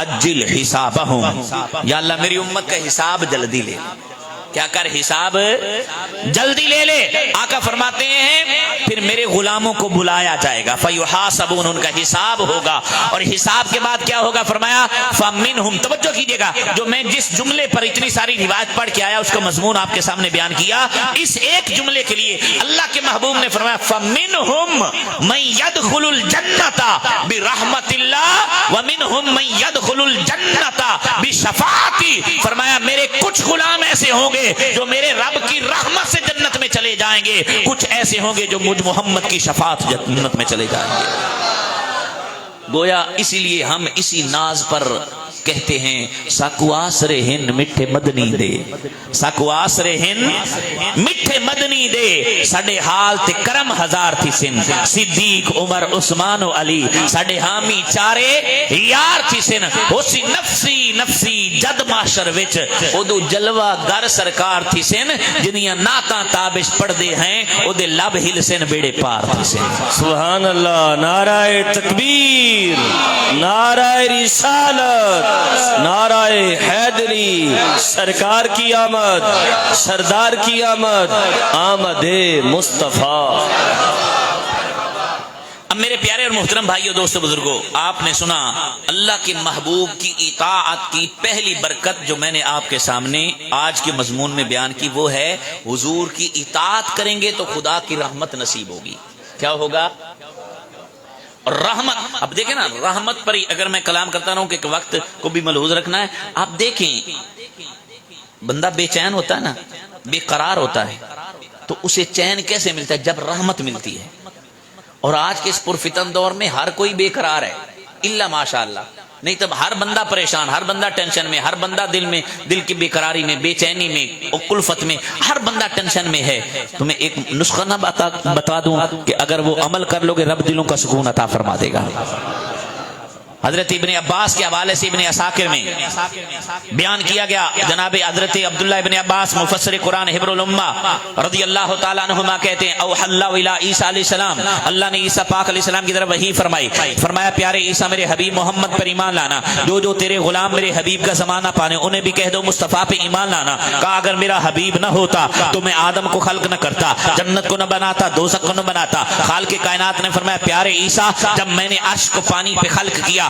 اجل حسابہم، یا اللہ میری امت کا حساب جلدی لے. کیا کر؟ حساب جلدی لے لے. آقا فرماتے ہیں پھر میرے غلاموں کو بلایا جائے گا فیحاسبون، ان کا حساب ہوگا. اور حساب کے بعد کیا ہوگا؟ فرمایا فمنہم، توجہ کیجئے گا، جو میں جس جملے پر اتنی ساری روایت پڑھ کے آیا اس کا مضمون آپ کے سامنے بیان کیا، اس ایک جملے کے لیے اللہ کے محبوب نے فرمایا فمنہم من يدخل الجنۃ برحمت اللہ ومنہم من يدخل الجنۃ بشفاعتی. فرمایا میرے کچھ غلام ایسے ہوں گے جو میرے رب کی رحمت سے جنت میں چلے جائیں گے، کچھ ایسے ہوں گے جو مجھ محمد کی شفاعت جنت میں چلے جائیں گے. گویا اسی لیے ہم اسی ناز پر کہتے ہیں ساکو آسرے ہن مٹھے مدنی دے، ساکو آسرے ہن مٹھے مدنی دے. ساڈے حال تے کرم ہزار تھی سن، صدیق عمر عثمان و علی ساڈے حامی چارے یار تھی سن. ہو سی نفسی نفسی جد معاشر وچ اودو جلوہ گر سرکار تھی سن، جنیاں نعتاں تابش پڑھ دے ہیں او دے لب ہل سن بیڑے پار تھی سن. سبحان اللہ. نعرہ تکبیر، نعرہ رسالت، نعرہ حیدری، سرکار کی آمد، سردار کی آمد، آمد مصطفیٰ. اب میرے پیارے اور محترم بھائیو دوستو بزرگو، آپ نے سنا اللہ کے محبوب کی اطاعت کی پہلی برکت جو میں نے آپ کے سامنے آج کے مضمون میں بیان کی، وہ ہے حضور کی اطاعت کریں گے تو خدا کی رحمت نصیب ہوگی. کیا ہوگا؟ اور رحمت. اب دیکھیں نا، رحمت پر ہی اگر میں کلام کرتا رہوں کہ وقت کو بھی ملحوظ رکھنا ہے. آپ دیکھیں بندہ بے چین ہوتا ہے نا، بے قرار ہوتا ہے، تو اسے چین کیسے ملتا ہے؟ جب رحمت ملتی ہے. اور آج کے اس پرفتن دور میں ہر کوئی بے قرار ہے الا ماشاء اللہ، نہیں تب ہر بندہ پریشان، ہر بندہ ٹینشن میں، ہر بندہ دل کی بے قراری میں، بے چینی میں، کلفت میں، ہر بندہ ٹینشن میں ہے. تمہیں ایک نسخہ نہ بتا دوں کہ اگر وہ عمل کر لو گے رب دلوں کا سکون عطا فرما دے گا. حضرت ابن عباس کے حوالے سے ابن عساکر میں بیان کیا گیا، جناب حضرت عبداللہ ابن عباس مفسر قرآن حبر الامہ رضی اللہ تعالیٰ عنہما کہتے ہیں اوحى اللہ الی عیسیٰ علیہ السلام، اللہ نے عیسیٰ پاک علیہ السلام کی طرف وحی فرمائی. فرمایا پیارے عیسیٰ میرے حبیب محمد پر ایمان لانا، جو تیرے غلام میرے حبیب کا زمانہ پانے انہیں بھی کہہ دو مصطفیٰ پہ ایمان لانا. کہا اگر میرا حبیب نہ ہوتا تو میں آدم کو خلق نہ کرتا، جنت کو نہ بناتا، دوزخ کو نہ بناتا. خالق کائنات نے فرمایا پیارے عیسیٰ جب میں نے عرش کو پانی پہ خلق کیا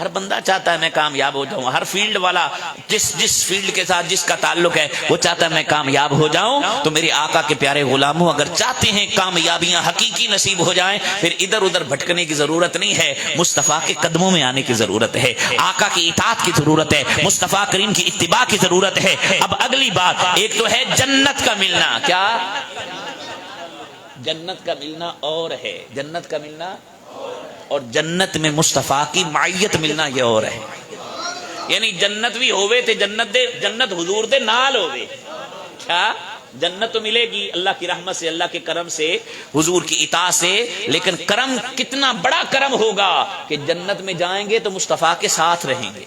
ہر بندہ چاہتا ہے میں کامیاب ہو جاؤں، ہر فیلڈ والا جس فیلڈ کے ساتھ جس کا تعلق ہے وہ چاہتا ہے میں کامیاب ہو جاؤں۔ تو میرے آقا کے پیارے غلاموں، اگر چاہتے ہیں کامیابیاں حقیقی نصیب ہو جائیں، پھر ادھر ادھر بھٹکنے کی ضرورت نہیں ہے، مصطفیٰ کے قدموں میں آنے کی ضرورت ہے، آقا کی اطاعت کی ضرورت ہے، مصطفیٰ کریم کی اتباع کی ضرورت ہے۔ اب اگلی بات، ایک تو ہے جنت کا ملنا، کیا جنت کا ملنا اور ہے، جنت کا ملنا، اور جنت میں مصطفیٰ کی معیت ملنا یہ اور ہے۔ یعنی جنت بھی ہوئے تے جنت حضور دے نال ہوئے، کیا جنت تو ملے گی اللہ کی رحمت سے، اللہ کے کرم سے، حضور کی اطاعت سے، لیکن کرم کتنا بڑا کرم ہوگا کہ جنت میں جائیں گے تو مصطفیٰ کے ساتھ رہیں گے۔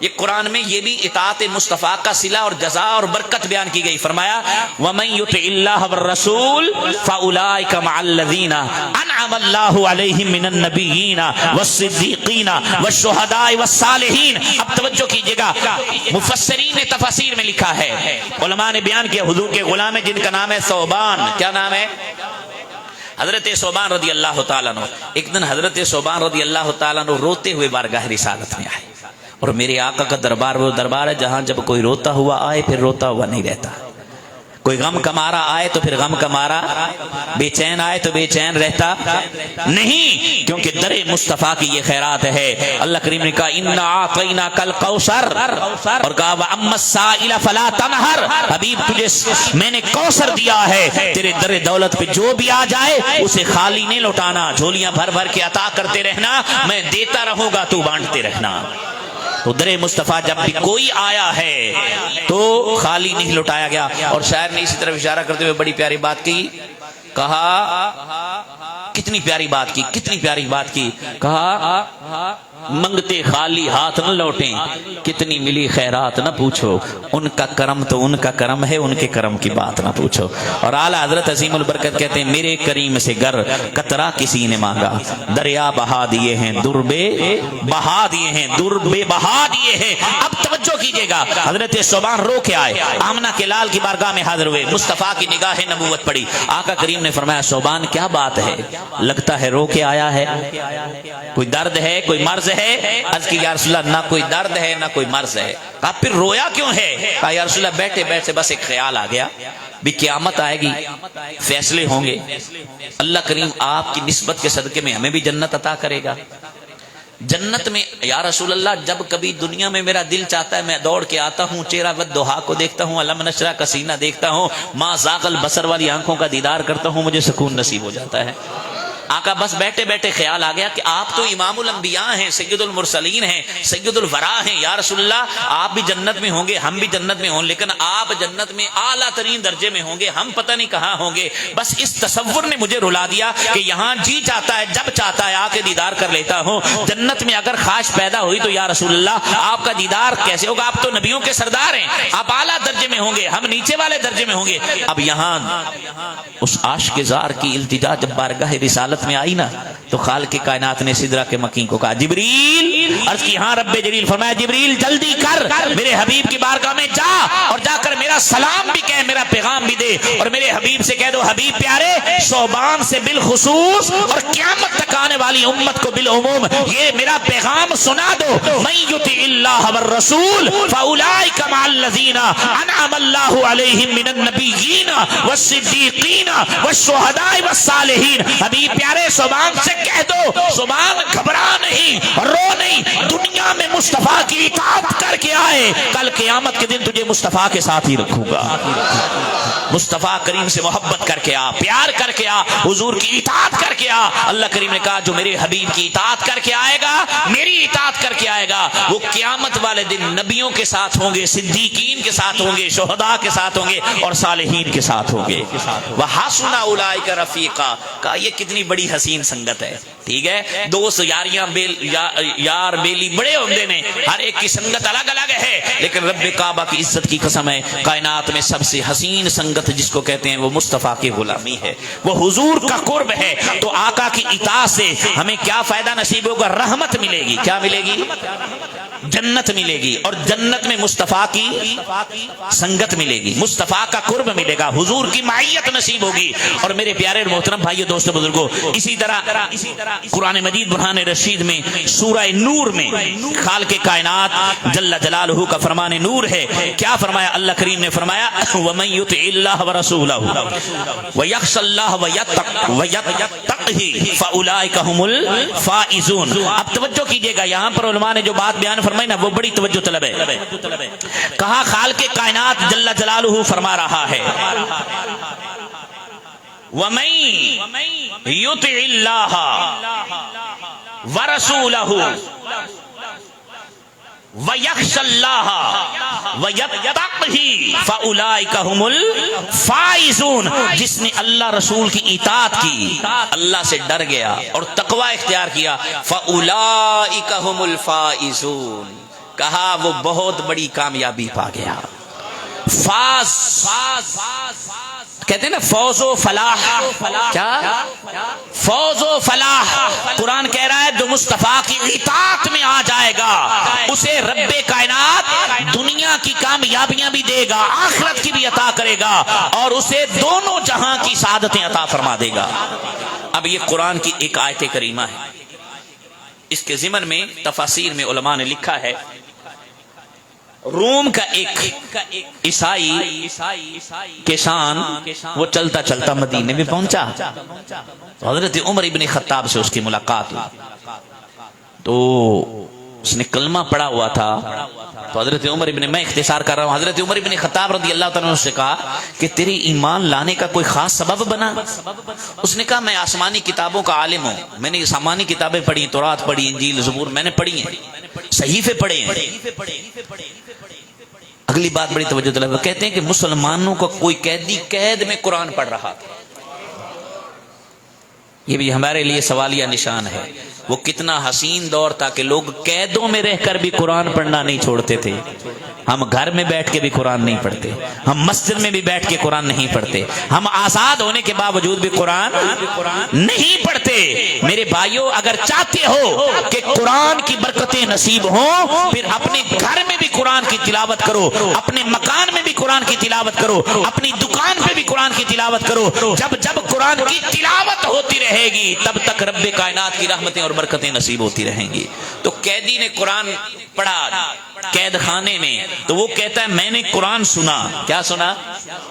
یہ قرآن میں یہ بھی اطاعت مصطفیٰ کا صلہ اور جزا اور برکت بیان کی گئی۔ فرمایا وَمَن يُطِعِ اللَّهَ وَالرَّسُولَ فَأُولَٰئِكَ مَعَ الَّذِينَ أَنْعَمَ اللَّهُ عَلَيْهِم مِّنَ النَّبِيِّينَ وَالصِّدِّيقِينَ وَالشُّهَدَاءِ وَالصَّالِحِينَ۔ اب توجہ کیجئے گا، مفسرین نے تفاسیر میں لکھا ہے، علماء نے بیان کیا، حضور کے غلام جن کا نام ہے ثوبان، کیا نام ہے؟ حضرت ثوبان رضی اللہ تعالیٰ عنہ۔ ایک دن حضرت ثوبان رضی اللہ تعالیٰ عنہ روتے ہوئے بارگاہ رسالت میں آئے، اور میرے آقا کا دربار وہ دربار ہے جہاں جب کوئی روتا ہوا آئے پھر روتا ہوا نہیں رہتا، کوئی غم کا مارا آئے تو پھر غم کا مارا، بے چین آئے تو بے چین رہتا نہیں، کیونکہ در مصطفیٰ کی یہ خیرات ہے۔ اللہ کریم نے کہا اِنَّا أَعْطَيْنَاكَ الْكَوْثَرَ، اور کہا وَأَمَّا السَّائِلَ فَلَا تَنْهَرْ، حبیب تجھے میں نے کوثر دیا ہے، تیرے در دولت پہ جو بھی آ جائے اسے خالی نہیں لوٹانا، جھولیاں بھر بھر کے عطا کرتے رہنا، میں دیتا رہوں گا تو بانٹتے رہنا۔ تو در مصطفیٰ جب بھی کوئی آیا ہے تو خالی نہیں لٹایا گیا۔ اور شاعر نے اسی طرف اشارہ کرتے ہوئے بڑی پیاری بات کی، کہا کتنی پیاری بات کی، کتنی پیاری بات کی، کہا منگتے خالی ہاتھ نہ لوٹیں، کتنی ملی خیرات نہ پوچھو، ان کا کرم تو ان کا کرم ہے، ان کے کرم کی بات نہ پوچھو۔ اور اعلیٰ حضرت عظیم البرکت کہتے ہیں میرے کریم سے گر قطرہ کسی نے مانگا، دریا بہا دیے ہیں دربے بہا دیے ہیں، دربے بہا دیے ہیں۔ اب توجہ کیجئے گا، حضرت ثوبان رو کے آئے، آمنہ کے لال کی بارگاہ میں حاضر ہوئے، مصطفیٰ کی نگاہ نبوت پڑی، آقا کریم نے فرمایا ثوبان کیا بات ہے، لگتا ہے رو کے آیا ہے، کوئی درد ہے، کوئی مرض ہے؟ عرض کی یا رسول اللہ نہ کوئی درد ہے نہ کوئی مرض ہے۔ کہا پھر رویا کیوں ہے؟ کہا یا رسول اللہ بیٹھے بیٹھے بس ایک خیال آ گیا، بھی قیامت آئے گی، فیصلے ہوں گے، اللہ کریم آپ کی نسبت کے صدقے میں ہمیں بھی جنت عطا کرے گا۔ جنت میں یا رسول اللہ جب کبھی دنیا میں میرا دل چاہتا ہے میں دوڑ کے آتا ہوں، چہرہ والضحیٰ کو دیکھتا ہوں، علم نشرہ کا سینہ دیکھتا ہوں، ما ذاق البصر والی آنکھوں کا دیدار کرتا ہوں، مجھے سکون نصیب ہو جاتا ہے۔ آقا بس بیٹھے بیٹھے خیال آ گیا کہ آپ تو امام الانبیاء ہیں، سید المرسلین ہیں، سید الورا ہیں، یا رسول اللہ آپ بھی جنت میں ہوں گے، ہم بھی جنت میں ہوں، لیکن آپ جنت میں اعلیٰ ترین درجے میں ہوں گے، ہم پتہ نہیں کہاں ہوں گے۔ بس اس تصور نے مجھے رلا دیا کہ یہاں جی چاہتا ہے جب چاہتا ہے آ کے دیدار کر لیتا ہوں، جنت میں اگر خواہش پیدا ہوئی تو یا رسول اللہ آپ کا دیدار کیسے ہوگا؟ آپ تو نبیوں کے سردار ہیں، آپ اعلیٰ درجے میں ہوں گے، ہم نیچے والے درجے میں ہوں گے۔ اب یہاں اس عاشق زار کی التجا جب بارگاہ رسالت میں آئی نا تو خالق کائنات نے سدرہ کے مکین کو کہا جبریل، عرض کی ہاں رب جلیل، فرمایا جبریل جلدی کر میرے حبیب کی بارگاہ میں جا اور جا کر میرا سلام بھی کہہ، میرا پیغام بھی دے، اور میرے حبیب سے کہہ دو حبیب پیارے ثوبان سے بالخصوص اور قیامت تک آنے والی امت کو بالعموم یہ میرا پیغام سنا دو، من یطع اللہ والرسول فاولئک مع الذین انعم اللہ علیہم من النبیین والصدیقین والشہداء والصالحین۔ حبیب پیارے ثوبان سے کہہ دو، ثوبان گھبرا نہیں، رو نہیں، دنیا میں مصطفیٰ کی اطاعت کر کے آئے، کل قیامت کے دن تجھے مصطفیٰ کے ساتھ ہی رکھوں گا۔ مصطفیٰ کریم سے محبت کر کے آ، پیار کر کے آ، حضور کی اطاعت کر کے آ۔ اللہ کریم نے کہا جو میرے حبیب کی اطاعت کر کے آئے گا، میری اطاعت کر کے آئے گا، وہ قیامت والے دن نبیوں کے ساتھ ہوں گے، صدیقین کے ساتھ ہوں گے، شہداء کے ساتھ ہوں گے اور صالحین کے ساتھ ہوں گے۔ وَحَسُنَ أُولَٰئِكَ رَفِیقًا، کہا یہ کتنی بڑی حسین سنگت ہے، ٹھیک ہے، دوست یاریاں یار بیلی بڑے ہوندے نے، ہر ایک کی سنگت الگ الگ ہے، لیکن رب کعبہ کی عزت کی قسم ہے کائنات میں سب سے حسین سنگت عزت جس کو کہتے ہیں وہ مصطفیٰ کی غلامی ہے، وہ حضور کا قرب ہے۔ تو آقا کی اطاعت سے ہمیں کیا فائدہ نصیب ہوگا؟ رحمت ملے گی۔ کیا ملے گی؟ جنت ملے گی، اور جنت میں مصطفیٰ کی سنگت ملے گی، مصطفیٰ کا قرب ملے گا، حضور کی معیت نصیب ہوگی۔ اور میرے پیارے اور محترم بھائیو دوستو بزرگوں، اسی طرح قرآن مجید برہان رشید میں سورہ نور میں خالق کائنات جل جلالہ کا فرمان نور ہے۔ کیا فرمایا اللہ کریم نے؟ فرمایا وَمَن يُطِعِ اللَّهَ وَرَسُولَهُ وَيَخْشَ اللَّهَ وَيَتَّقْهِ فَأُولَئِكَ هُمُ الْفَائِزُونَ۔ اب توجہ کیجئے گا، یہاں پر علماء نے جو بات بیان فرمائی نا وہ بڑی توجہ طلب ہے۔ کہا خالق کائنات جل جلالہ فرما رہا ہے وَمَن يُطِعِ اللَّهَ وَرَسُولَهُ وَيَخْشَ اللَّهَ وَيَتَّقْهِ فَأُولَئِكَ هُمُ الْفَائِزُونَ۔ جس نے اللہ رسول کی اطاعت کی، اللہ سے ڈر گیا اور تقوی اختیار کیا، فَأُولَئِكَ هُمُ الْفَائِزُونَ، کہا وہ بہت بڑی کامیابی پا گیا۔ فاز کہتے ہیں نا فوز و فلاح، کیا فوز و فلاح؟ قرآن کہہ رہا ہے جو مصطفیٰ کی اطاعت میں آ جائے گا اسے رب کائنات دنیا کی کامیابیاں بھی دے گا، آخرت کی بھی عطا کرے گا، اور اسے دونوں جہاں کی سعادتیں عطا فرما دے گا۔ اب یہ قرآن کی ایک آیت کریمہ ہے، اس کے ضمن میں تفاسیر میں علماء نے لکھا ہے روم کا ایک عیسائی کسان وہ چلتا چلتا مدینے میں پہنچا تو حضرت عمر ابن خطاب سے اس کی ملاقات ہوئی، تو اس نے کلمہ پڑھا ہوا تھا۔ تو حضرت عمر ابن، میں اختصار کر رہا ہوں، حضرت عمر ابن خطاب رضی اللہ تعالیٰ عنہ سے کہا کہ تیری ایمان لانے کا کوئی خاص سبب بنا؟ اس نے کہا میں آسمانی کتابوں کا عالم ہوں، میں نے آسمانی کتابیں پڑھی، تورات پڑھی، انجیل، زبور میں نے پڑھی ہیں، صحیفے پڑھے ہیں۔ اگلی بات بڑی توجہ طلب، کہتے ہیں کہ مسلمانوں کا کوئی قیدی قید میں قرآن پڑھ رہا تھا، یہ بھی ہمارے لیے سوالیہ نشان ہے۔ وہ کتنا حسین دور تھا کہ لوگ قیدوں میں رہ کر بھی قرآن پڑھنا نہیں چھوڑتے تھے۔ ہم گھر میں بیٹھ کے بھی قرآن نہیں پڑھتے، ہم مسجد میں بھی بیٹھ کے قرآن نہیں پڑھتے، ہم آزاد ہونے کے باوجود بھی قرآن نہیں پڑھتے۔ میرے بھائیوں، اگر چاہتے ہو کہ قرآن کی برکتیں نصیب ہوں، پھر اپنے گھر میں بھی قرآن کی تلاوت کرو، اپنے مکان میں بھی قرآن کی تلاوت کرو، اپنی دکان پہ بھی قرآن کی تلاوت کرو۔ جب جب قرآن کی تلاوت ہوتی رہے گی تب تک رب کائنات کی رحمتیں اور برکتیں نصیب ہوتی رہیں گی۔ تو قیدی نے قرآن پڑھا قید خانے میں، تو وہ کہتا ہے میں نے قرآن سنا۔ کیا سنا؟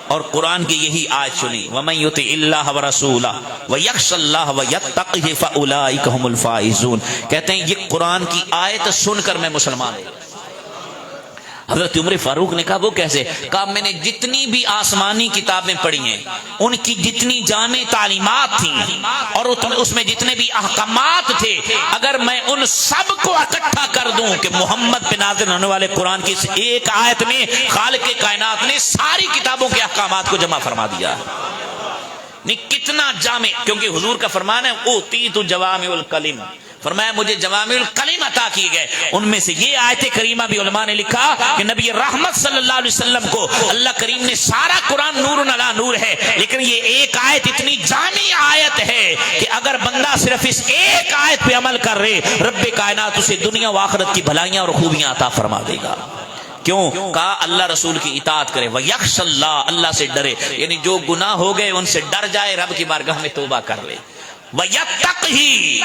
اور قرآن کی یہی آیت سنی، وَمَن يُطِعِ اللَّهَ وَرَسُولَهُ وَيَخْشَ اللَّهَ وَيَتَّقْهِ فَأُولَئِكَ هُمُ الْفَائِزُونَ۔ کہتے ہیں یہ قرآن کی آیت سن کر میں مسلمان ہوں۔ حضرت عمر فاروق نے کہا وہ کیسے؟ کہا میں نے جتنی بھی آسمانی کتابیں پڑھی ہیں ان کی جتنی جامع تعلیمات تھیں اور اس میں جتنے بھی احکامات تھے، اگر میں ان سب کو اکٹھا کر دوں کہ محمد پہ نازل ہونے والے قرآن کی اس ایک آیت میں خالق کائنات نے ساری کتابوں کے احکامات کو جمع فرما دیا۔ نہیں کتنا جامع، کیونکہ حضور کا فرمان ہے اوتیت جوامع الکلم، فرمایا مجھے جوامع الکلم عطا کیے گئے۔ ان میں سے یہ آیت کریمہ بھی علماء نے لکھا کہ نبی رحمت صلی اللہ علیہ وسلم کو اللہ کریم نے سارا قرآن نور علی نور ہے، لیکن یہ ایک آیت اتنی جامع آیت ہے کہ اگر بندہ صرف اس ایک آیت پہ عمل کر رہے، رب کائنات اسے دنیا و آخرت کی بھلائیاں اور خوبیاں عطا فرما دے گا۔ کیوں؟ کہا اللہ رسول کی اطاعت کرے، وَيَخْشَ اللَّهَ، اللہ سے ڈرے، یعنی جو گناہ ہو گئے ان سے ڈر جائے، رب کی بارگاہ میں توبہ کر لے، وَيَتَّقْهِ،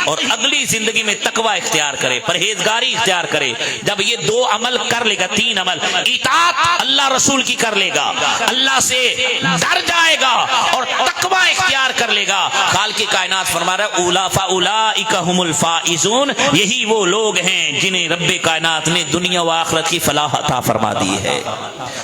اور اگلی زندگی میں تقوی اختیار کرے، پرہیزگاری اختیار کرے۔ جب یہ دو عمل کر لے گا، تین عمل، اطاعت اللہ رسول کی کر لے گا، اللہ سے ڈر جائے گا اور تقوی اختیار کر لے گا، خالق کائنات فرما رہا ہے فَأُولَئِكَ هُمُ الْفَائِزُونَ، یہی وہ لوگ ہیں جنہیں رب کائنات نے دنیا و آخرت کی فلاح عطا فرما دی ہے۔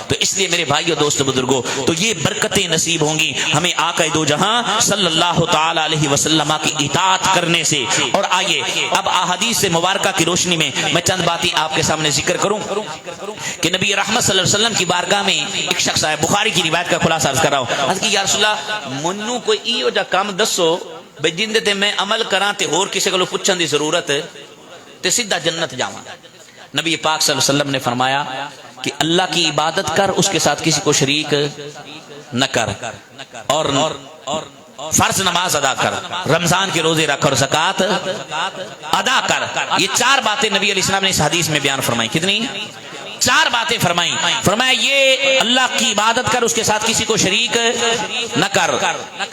تو اس لیے میرے بھائیو دوستو بزرگوں، تو یہ برکتیں نصیب ہوں گی ہمیں آقا دو جہاں صلی اللہ تعالی علیہ وسلم کی اطاعت کرنے سے۔ اور آئیے اب احادیث سے مبارکہ کی روشنی میں میں چند باتیں آپ کے سامنے ذکر کروں کہ نبی رحمت صلی اللہ علیہ وسلم کی بارگاہ میں ایک شخص آیا، بخاری کی روایت کا خلاصہ عرض کر رہا ہوں، عرض کی یا رسول اللہ منو کوئی ایو جا کام دسو بے جندے تے میں عمل کراں تے ہور کسے کولوں پوچھن دی ضرورت تے سیدھا جنت جاواں۔ نبی پاک صلی اللہ علیہ وسلم نے فرمایا کہ اللہ کی عبادت کر، اس کے ساتھ کسی کو شریک نہ کر، اور فرض نماز ادا کر، رمضان کے روزے رکھ، اور زکوٰۃ ادا کر۔ یہ 4 باتیں نبی علیہ السلام نے اس حدیث میں بیان فرمائی۔ کتنی؟ 4 باتیں فرمائی۔ فرمایا یہ اللہ کی عبادت کر، اس کے ساتھ کسی کو شریک نہ کر،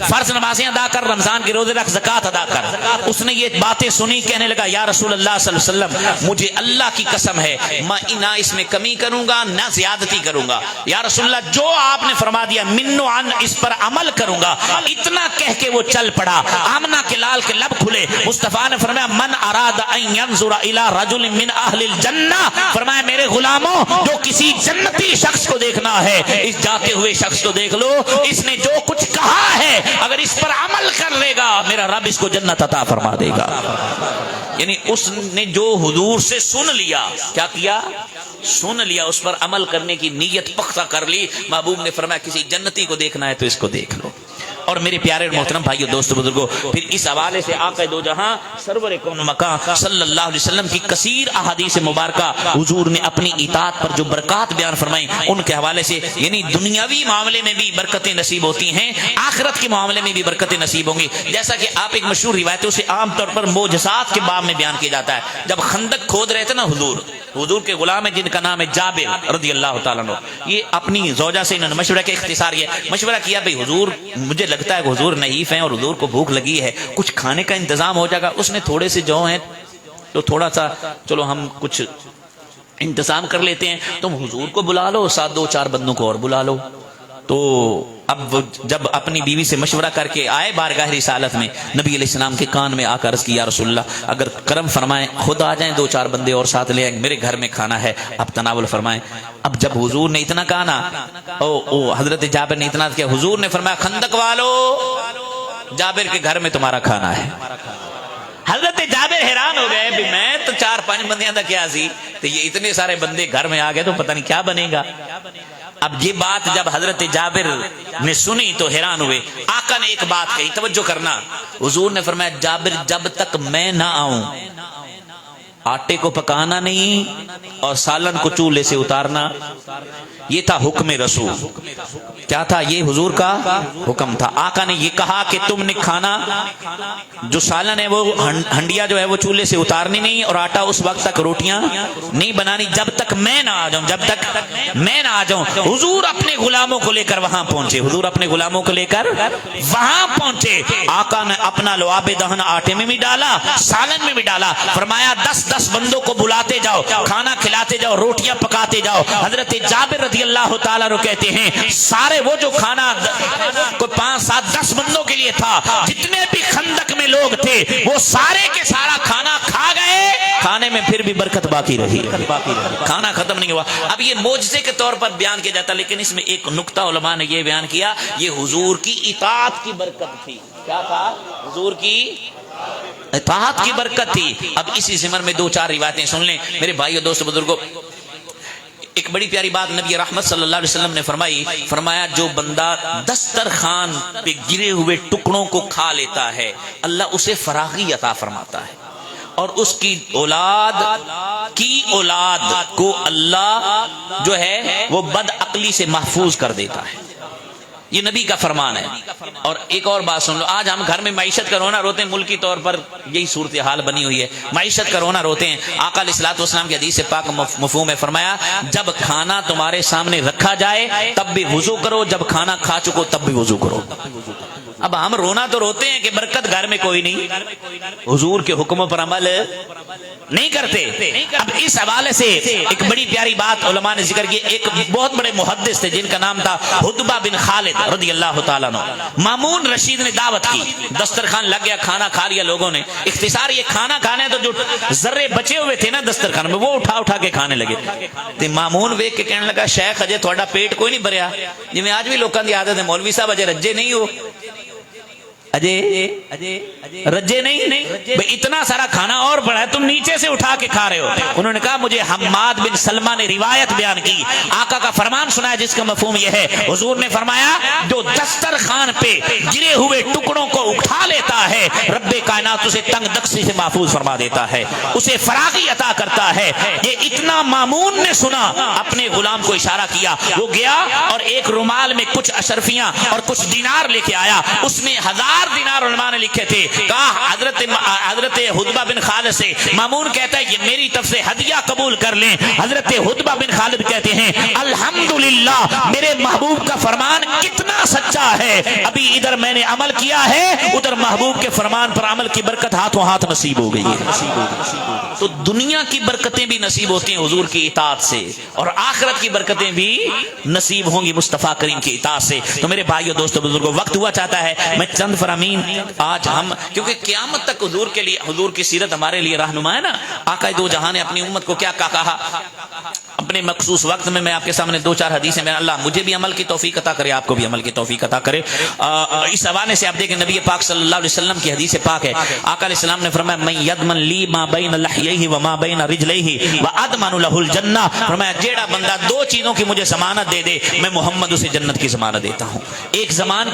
فرض نمازیں ادا کر، رمضان کے روزے رکھ، زکوٰۃ ادا کر۔ اس نے یہ باتیں سنی، کہنے لگا یا رسول اللہ صلی اللہ علیہ وسلم، مجھے اللہ کی قسم ہے میں نہ اس میں کمی کروں گا نہ زیادتی کروں گا، یا رسول اللہ جو آپ نے فرما دیا منو عن، اس پر عمل کروں گا۔ اتنا کہہ کے وہ چل پڑا۔ آمنہ کے لال کے لب کھلے۔ مصطفیٰ نے فرمایا من اراد ان ينظر الى رجل من اہل الجنہ، فرمایا میرے غلاموں جو کسی جنتی شخص کو دیکھنا ہے، اس جاتے ہوئے شخص کو دیکھ لو، اس نے جو کچھ کہا ہے اگر اس پر عمل کر لے گا میرا رب اس کو جنت عطا فرما دے گا۔ یعنی اس نے جو حضور سے سن لیا، کیا کیا؟ سن لیا، اس پر عمل کرنے کی نیت پختہ کر لی۔ محبوب نے فرمایا کسی جنتی کو دیکھنا ہے تو اس کو دیکھ لو۔ اور میرے پیارے محترم بھائیو، دوستو، بزرگو، پھر اس حوالے سے آقا دو جہاں سرور کون و مکان صلی اللہ علیہ وسلم کی کثیر احادیث مبارکہ حضور نے اپنی اطاعت پر جو برکات بیان فرمائی، ان کے حوالے سے یعنی دنیاوی معاملے میں بھی برکتیں نصیب ہوتی ہیں، آخرت کے معاملے میں بھی برکتیں نصیب ہوں گی۔ جیسا کہ آپ ایک مشہور روایتوں سے عام طور پر معجزات کے باب میں بیان کیا جاتا ہے۔ جب خندق کھود رہے تھے نا حضور کے غلام ہیں جن کا نام ہے جابر رضی اللہ تعالیٰ عنہ، یہ اپنی زوجہ سے انہوں نے مشورہ کیا، اختصار یہ مشورہ کیا بھئی حضور مجھے لگتا ہے کہ حضور نحیف ہیں اور حضور کو بھوک لگی ہے، کچھ کھانے کا انتظام ہو جائے گا؟ اس نے تھوڑے سے جو ہیں تو تھوڑا سا چلو ہم کچھ انتظام کر لیتے ہیں، تم حضور کو بلا لو، ساتھ 2-4 بندوں کو اور بلا لو۔ تو اب جب اپنی بیوی سے مشورہ کر کے آئے بارگاہ رسالت میں، نبی علیہ السلام کے کان میں آ کر عرض کی یا رسول اللہ اگر کرم فرمائیں خود آ جائیں، 2-4 بندے اور ساتھ لے آئیں، میرے گھر میں کھانا ہے، اب تناول فرمائیں۔ اب جب حضور نے اتنا کہا نا، حضرت جابر نے اتنا کیا، حضور نے فرمایا خندق والو جابر کے گھر میں تمہارا کھانا ہے۔ حضرت جابر حیران ہو گئے بھی میں تو 4-5 بندیاں دا کیا سی، تو یہ اتنے سارے بندے گھر میں آ گئے تو پتہ نہیں کیا بنے گا۔ اب یہ بات جب حضرت جابر نے سنی تو حیران ہوئے۔ آقا نے ایک بات کہی، توجہ کرنا، حضور نے فرمایا جابر جب تک میں نہ آؤں آٹے کو پکانا نہیں اور سالن کو چولہے سے اتارنا۔ یہ تھا حکم رسول۔ کیا تھا؟ یہ حضور کا حکم تھا۔ آقا نے یہ کہا کہ تم نے کھانا جو سالن ہے وہ ہنڈیا جو ہے وہ چولہے سے اتارنی نہیں، اور آٹا اس وقت تک روٹیاں نہیں بنانی جب تک میں نہ آ جاؤں، جب تک میں نہ آ جاؤں۔ حضور اپنے غلاموں کو لے کر وہاں پہنچے، حضور اپنے غلاموں کو لے کر وہاں پہنچے۔ آقا نے اپنا لعاب دہن آٹے میں بھی ڈالا، سالن میں بھی ڈالا، فرمایا 10 بندوں کو بلاتے جاؤ، کھانا کھلاتے جاؤ، روٹیاں پکاتے جاؤ۔ حضرت جابر رضی اللہ تعالیٰ عنہ کہتے ہیں سارے وہ جو کھانا کوئی 5-7-10 بندوں کے لیے تھا، جتنے بھی خندق میں لوگ تھے وہ سارے کے سارا کھانا کھا گئے، کھانے میں پھر بھی برکت باقی رہی، کھانا ختم نہیں ہوا۔ اب یہ معجزے کے طور پر بیان کیا جاتا، لیکن اس میں ایک نقطہ علماء نے یہ بیان کیا، یہ حضور کی اطاعت کی برکت تھی۔ کیا تھا؟ حضور کی اطاعت کی برکت تھی۔ اب اسی ضمن میں 2-4 روایتیں سن لیں میرے بھائیو، دوستو، بزرگوں۔ ایک بڑی پیاری بات نبی رحمت صلی اللہ علیہ وسلم نے فرمائی، فرمایا جو بندہ دسترخوان پہ گرے ہوئے ٹکڑوں کو کھا لیتا ہے اللہ اسے فراغی عطا فرماتا ہے، اور اس کی اولاد کو اللہ جو ہے وہ بد عقلی سے محفوظ کر دیتا ہے۔ یہ نبی کا فرمان ہے۔ اور ایک اور بات سن لو، آج ہم گھر میں معیشت کا رونا روتے ہیں، ملکی طور پر یہی صورتحال بنی ہوئی ہے، معیشت کا رونا روتے ہیں۔ آقا علیہ الصلوۃ والسلام کی حدیث پاک مفہوم ہے، فرمایا جب کھانا تمہارے سامنے رکھا جائے تب بھی وضو کرو، جب کھانا کھا چکو تب بھی وضو کرو۔ اب ہم رونا تو روتے ہیں کہ برکت گھر میں کوئی نہیں، حضور کے حکموں پر عمل نہیں کرتے۔ اب اس حوالے سے ایک بڑی پیاری بات علماء نے ذکر کی، ایک بہت بڑے محدث تھے جن کا نام تھا حدبہ بن خالد رضی اللہ تعالیٰ عنہ۔ مامون رشید نے دعوت کی، دسترخوان لگ گیا، کھانا کھا لیا لوگوں نے، اختصار یہ کھانا کھانے تو جو ذرے بچے ہوئے تھے نا دسترخوان میں وہ اٹھا کے کھانے لگے۔ تو مامون ویکھ کے کہنے لگا شیخ اجے تھوڑا پیٹ کوئی نہیں بھریا، جی میں آج بھی لوگوں کی عادت ہے، مولوی صاحب اجے رجے نہیں ہو، رجے نہیں، اتنا سارا کھانا اور پڑا ہے، تم نیچے سے اٹھا کے کھا رہے ہو۔ انہوں نے کہا مجھے حماد بن سلمہ نے روایت بیان کی، آقا کا فرمان سنا ہے جس کا مفہوم یہ ہے، حضور نے فرمایا جو دسترخوان پہ گرے ہوئے ٹکڑوں کو اٹھا لیتا ہے رب کائنات اسے تنگ دستی سے محفوظ فرما دیتا ہے، اسے فراغی عطا کرتا ہے۔ یہ اتنا مامون نے سنا، اپنے غلام کو اشارہ کیا، وہ گیا اور ایک رومال میں کچھ اشرفیاں اور کچھ دینار لے کے آیا، اس میں 1000 دینار علماء نے لکھے تھے۔ کہا حضرت حدبہ بن خالد سے، مامون کہتا ہے یہ میری طرف سے ہدیہ قبول کر لیں۔ حضرت حدبہ بن خالد کہتے ہیں الحمدللہ میرے محبوب کا فرمان کتنا سچا ہے، ابھی ادھر میں نے عمل کیا ہے، ادھر محبوب کے فرمان پر عمل کی برکت ہاتھوں ہاتھ نصیب ہو گئی ہے۔ تو دنیا کی برکتیں بھی نصیب ہوتی ہیں حضور کی اطاعت سے، اور آخرت کی برکتیں بھی نصیب ہوں گی مصطفیٰ کریم کی اطاعت سے۔ تو میرے بھائیو دوستو بزرگوں، وقت ہوا چاہتا ہے میں چند فرامین آج ہم، کیونکہ قیامت تک حضور کے لیے، حضور کی سیرت ہمارے لیے رہنما ہے نا۔ آقا دو جہاں نے اپنی امت کو کیا کہا، اپنے مخصوص وقت میں آپ کے سامنے 2-4 حدیثیں، میں اللہ مجھے بھی عمل کی توفیق عطا کرے، آپ کو بھی عمل کی توفیق عطا کرے۔ اس حوالے سے آپ دیکھیں نبی پاک صلی اللہ علیہ وسلم کی حدیث پاک ہے، آقا علیہ السلام نے فرمایا من یضمن لی ما بین لحیہ وما بین رجلیہ واضمن لہ الجنہ، فرمایا جیڑا بندہ 2 چیزوں کی مجھے ضمانت دے دے میں محمد اسے جنت کی ضمانت دیتا ہوں۔ ایک زبان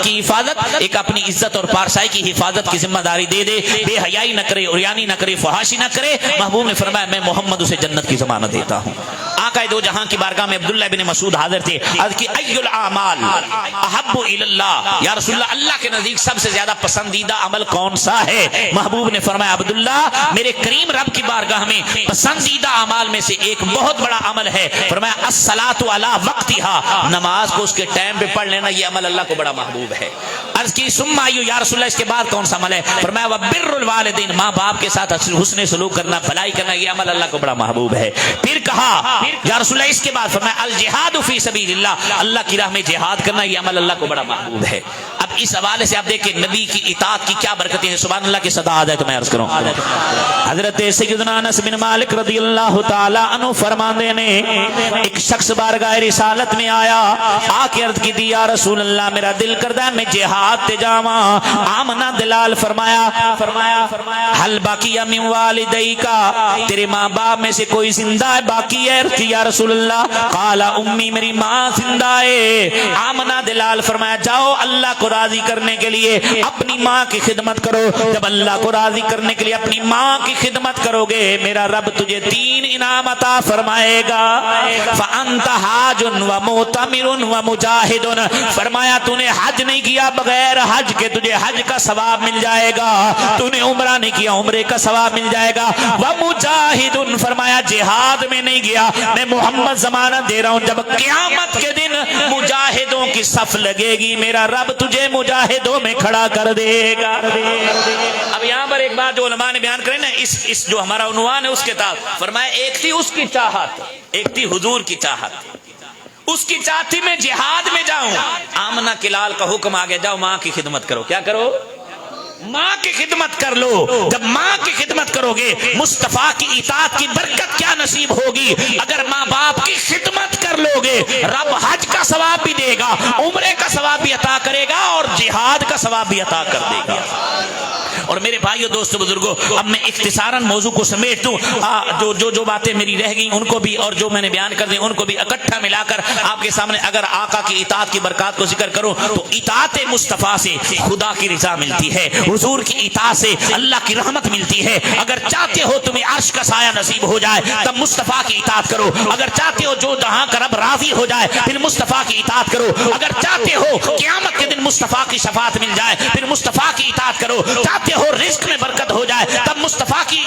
کی حفاظت، ایک اپنی عزت اور پارسائی کی حفاظت کی ذمہ داری دے دے، بے حیائی نہ کرے، عریانی نہ کرے، فحاشی نہ کرے، محبوب نے فرمایا میں محمد اسے جنت کی ضمانت دیتا ہوں۔ آقا دو جہاں کی بارگاہ میں عبداللہ بن مسعود حاضر تھے، عرض کی ای الاعمال احب الی اللہ، یا رسول اللہ اللہ کے نزدیک سب سے زیادہ پسندیدہ عمل کون سا ہے؟ محبوب نے فرمایا عبداللہ میرے کریم رب کی بارگاہ میں پسندیدہ اعمال میں سے ایک بہت بڑا عمل ہے، فرمایا الصلاۃ علی وقتها، نماز کو اس کے ٹائم پہ پڑھ لینا، یہ عمل اللہ کو بڑا محبوب ہے۔ عرض کی ثم ایو یا رسول اللہ اس کے بعد کون سا عمل ہے؟ فرمایا وبر الوالدین، ماں باپ کے ساتھ حسن سلوک کرنا، بھلائی کرنا، یہ عمل اللہ کو بڑا محبوب ہے۔ پھر کہا یا رسول اللہ اس کے بعد فرمایا الجہاد فی سبیل اللہ، اللہ کی راہ میں جہاد کرنا، یہ عمل اللہ کو بڑا محبوب ہے۔ اب اس حوالے سے آپ دیکھیں نبی کی اطاعت کی کیا برکتیں ہیں، سبحان اللہ کی صدا آ جائے تو میں عرض کروں۔ حضرت سیدنا انس بن مالک رضی اللہ تعالی عنہ فرماندے نے ایک شخص بارگاہ رسالت میں آیا، آ کے عرض کی دی یا رسول اللہ میرا دل کردا ہے میں جہاد تے جاواں۔ آمنہ دلال فرمایا حل باقی من والدیکا، تیرے ماں باپ میں سے کوئی زندہ ہے باقی ہے؟ یا رسول اللہ قال امی، میری ماں زندہ ہے۔ آمنہ دلال فرمایا جاؤ اللہ کو راضی کرنے کے لیے اپنی ماں کی خدمت کرو، جب اللہ کو راضی کرنے کے لیے اپنی ماں کی خدمت کرو گے میرا رب تجھے 3 انعام عطا فرمائے گا، فانت حاج و معتمر و مجاہد، فرمایا تو نے حج نہیں کیا بغیر حج کے تجھے حج کا ثواب مل جائے گا، تو نے عمرہ نہیں کیا عمرے کا ثواب مل جائے گا، و مجاہد، فرمایا جہاد میں نہیں گیا میں محمد ضمانت دے رہا ہوں جب قیامت کے دن مجاہدوں کی صف لگے گی میرا رب تجھے مجاہدوں میں کھڑا کر دے گا۔ اب یہاں پر ایک بات جو علماء نے بیان کرے نا، اس جو ہمارا عنوان ہے اس کے تحت فرمایا ایک تھی اس کی چاہت، ایک تھی حضور کی چاہت، اس کی چاہت تھی میں جہاد میں جاؤں، آمنہ کلال کا حکم آگے جاؤ ماں کی خدمت کرو، کیا کرو؟ ماں کی خدمت کر لو، جب ماں کی خدمت کرو گے مصطفیٰ کی اطاعت کی برکت کیا نصیب ہوگی، اگر ماں باپ کی خدمت کر لو گے رب حج کا ثواب بھی دے گا، عمرے کا ثواب بھی عطا کرے گا اور جہاد کا ثواب بھی عطا کر دے گا۔ اور میرے بھائیو دوستو بزرگوں، اب میں اختصاراً موضوع کو سمیٹ دوں، جو باتیں میری رہ گئیں ان کو بھی اور جو میں نے بیان کر دی ان کو بھی اکٹھا ملا کر آپ کے سامنے اگر آقا کی اطاعت کی برکات کو ذکر کروں تو اطاعت مصطفیٰ سے خدا کی رضا ملتی ہے، حضور کی اطاعت سے اللہ کی رحمت ملتی ہے۔ اگر چاہتے ہو تمہیں عرش کا سایہ نصیب ہو جائے تب مصطفیٰ کی اطاعت کرو، اگر چاہتے ہو جو جہاں کا رب راضی ہو جائے پھر مصطفیٰ کی اطاعت کرو، اگر چاہتے ہو قیامت کے دن مصطفیٰ کی شفاعت مل جائے پھر مصطفیٰ کی اطاعت کرو، چاہتے ہو رزق میں برکت ہو جائے تب مصطفیٰ کی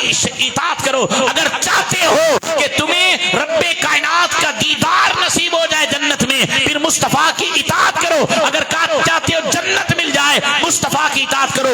اطاعت کرو، اگر چاہتے ہو کہ تمہیں رب کائنات کا دیدار نصیب ہو جائے جنت میں پھر مصطفیٰ کی اطاعت کرو، اگر چاہتے ہو جنت مل جائے مصطفیٰ کی اطاعت کرو،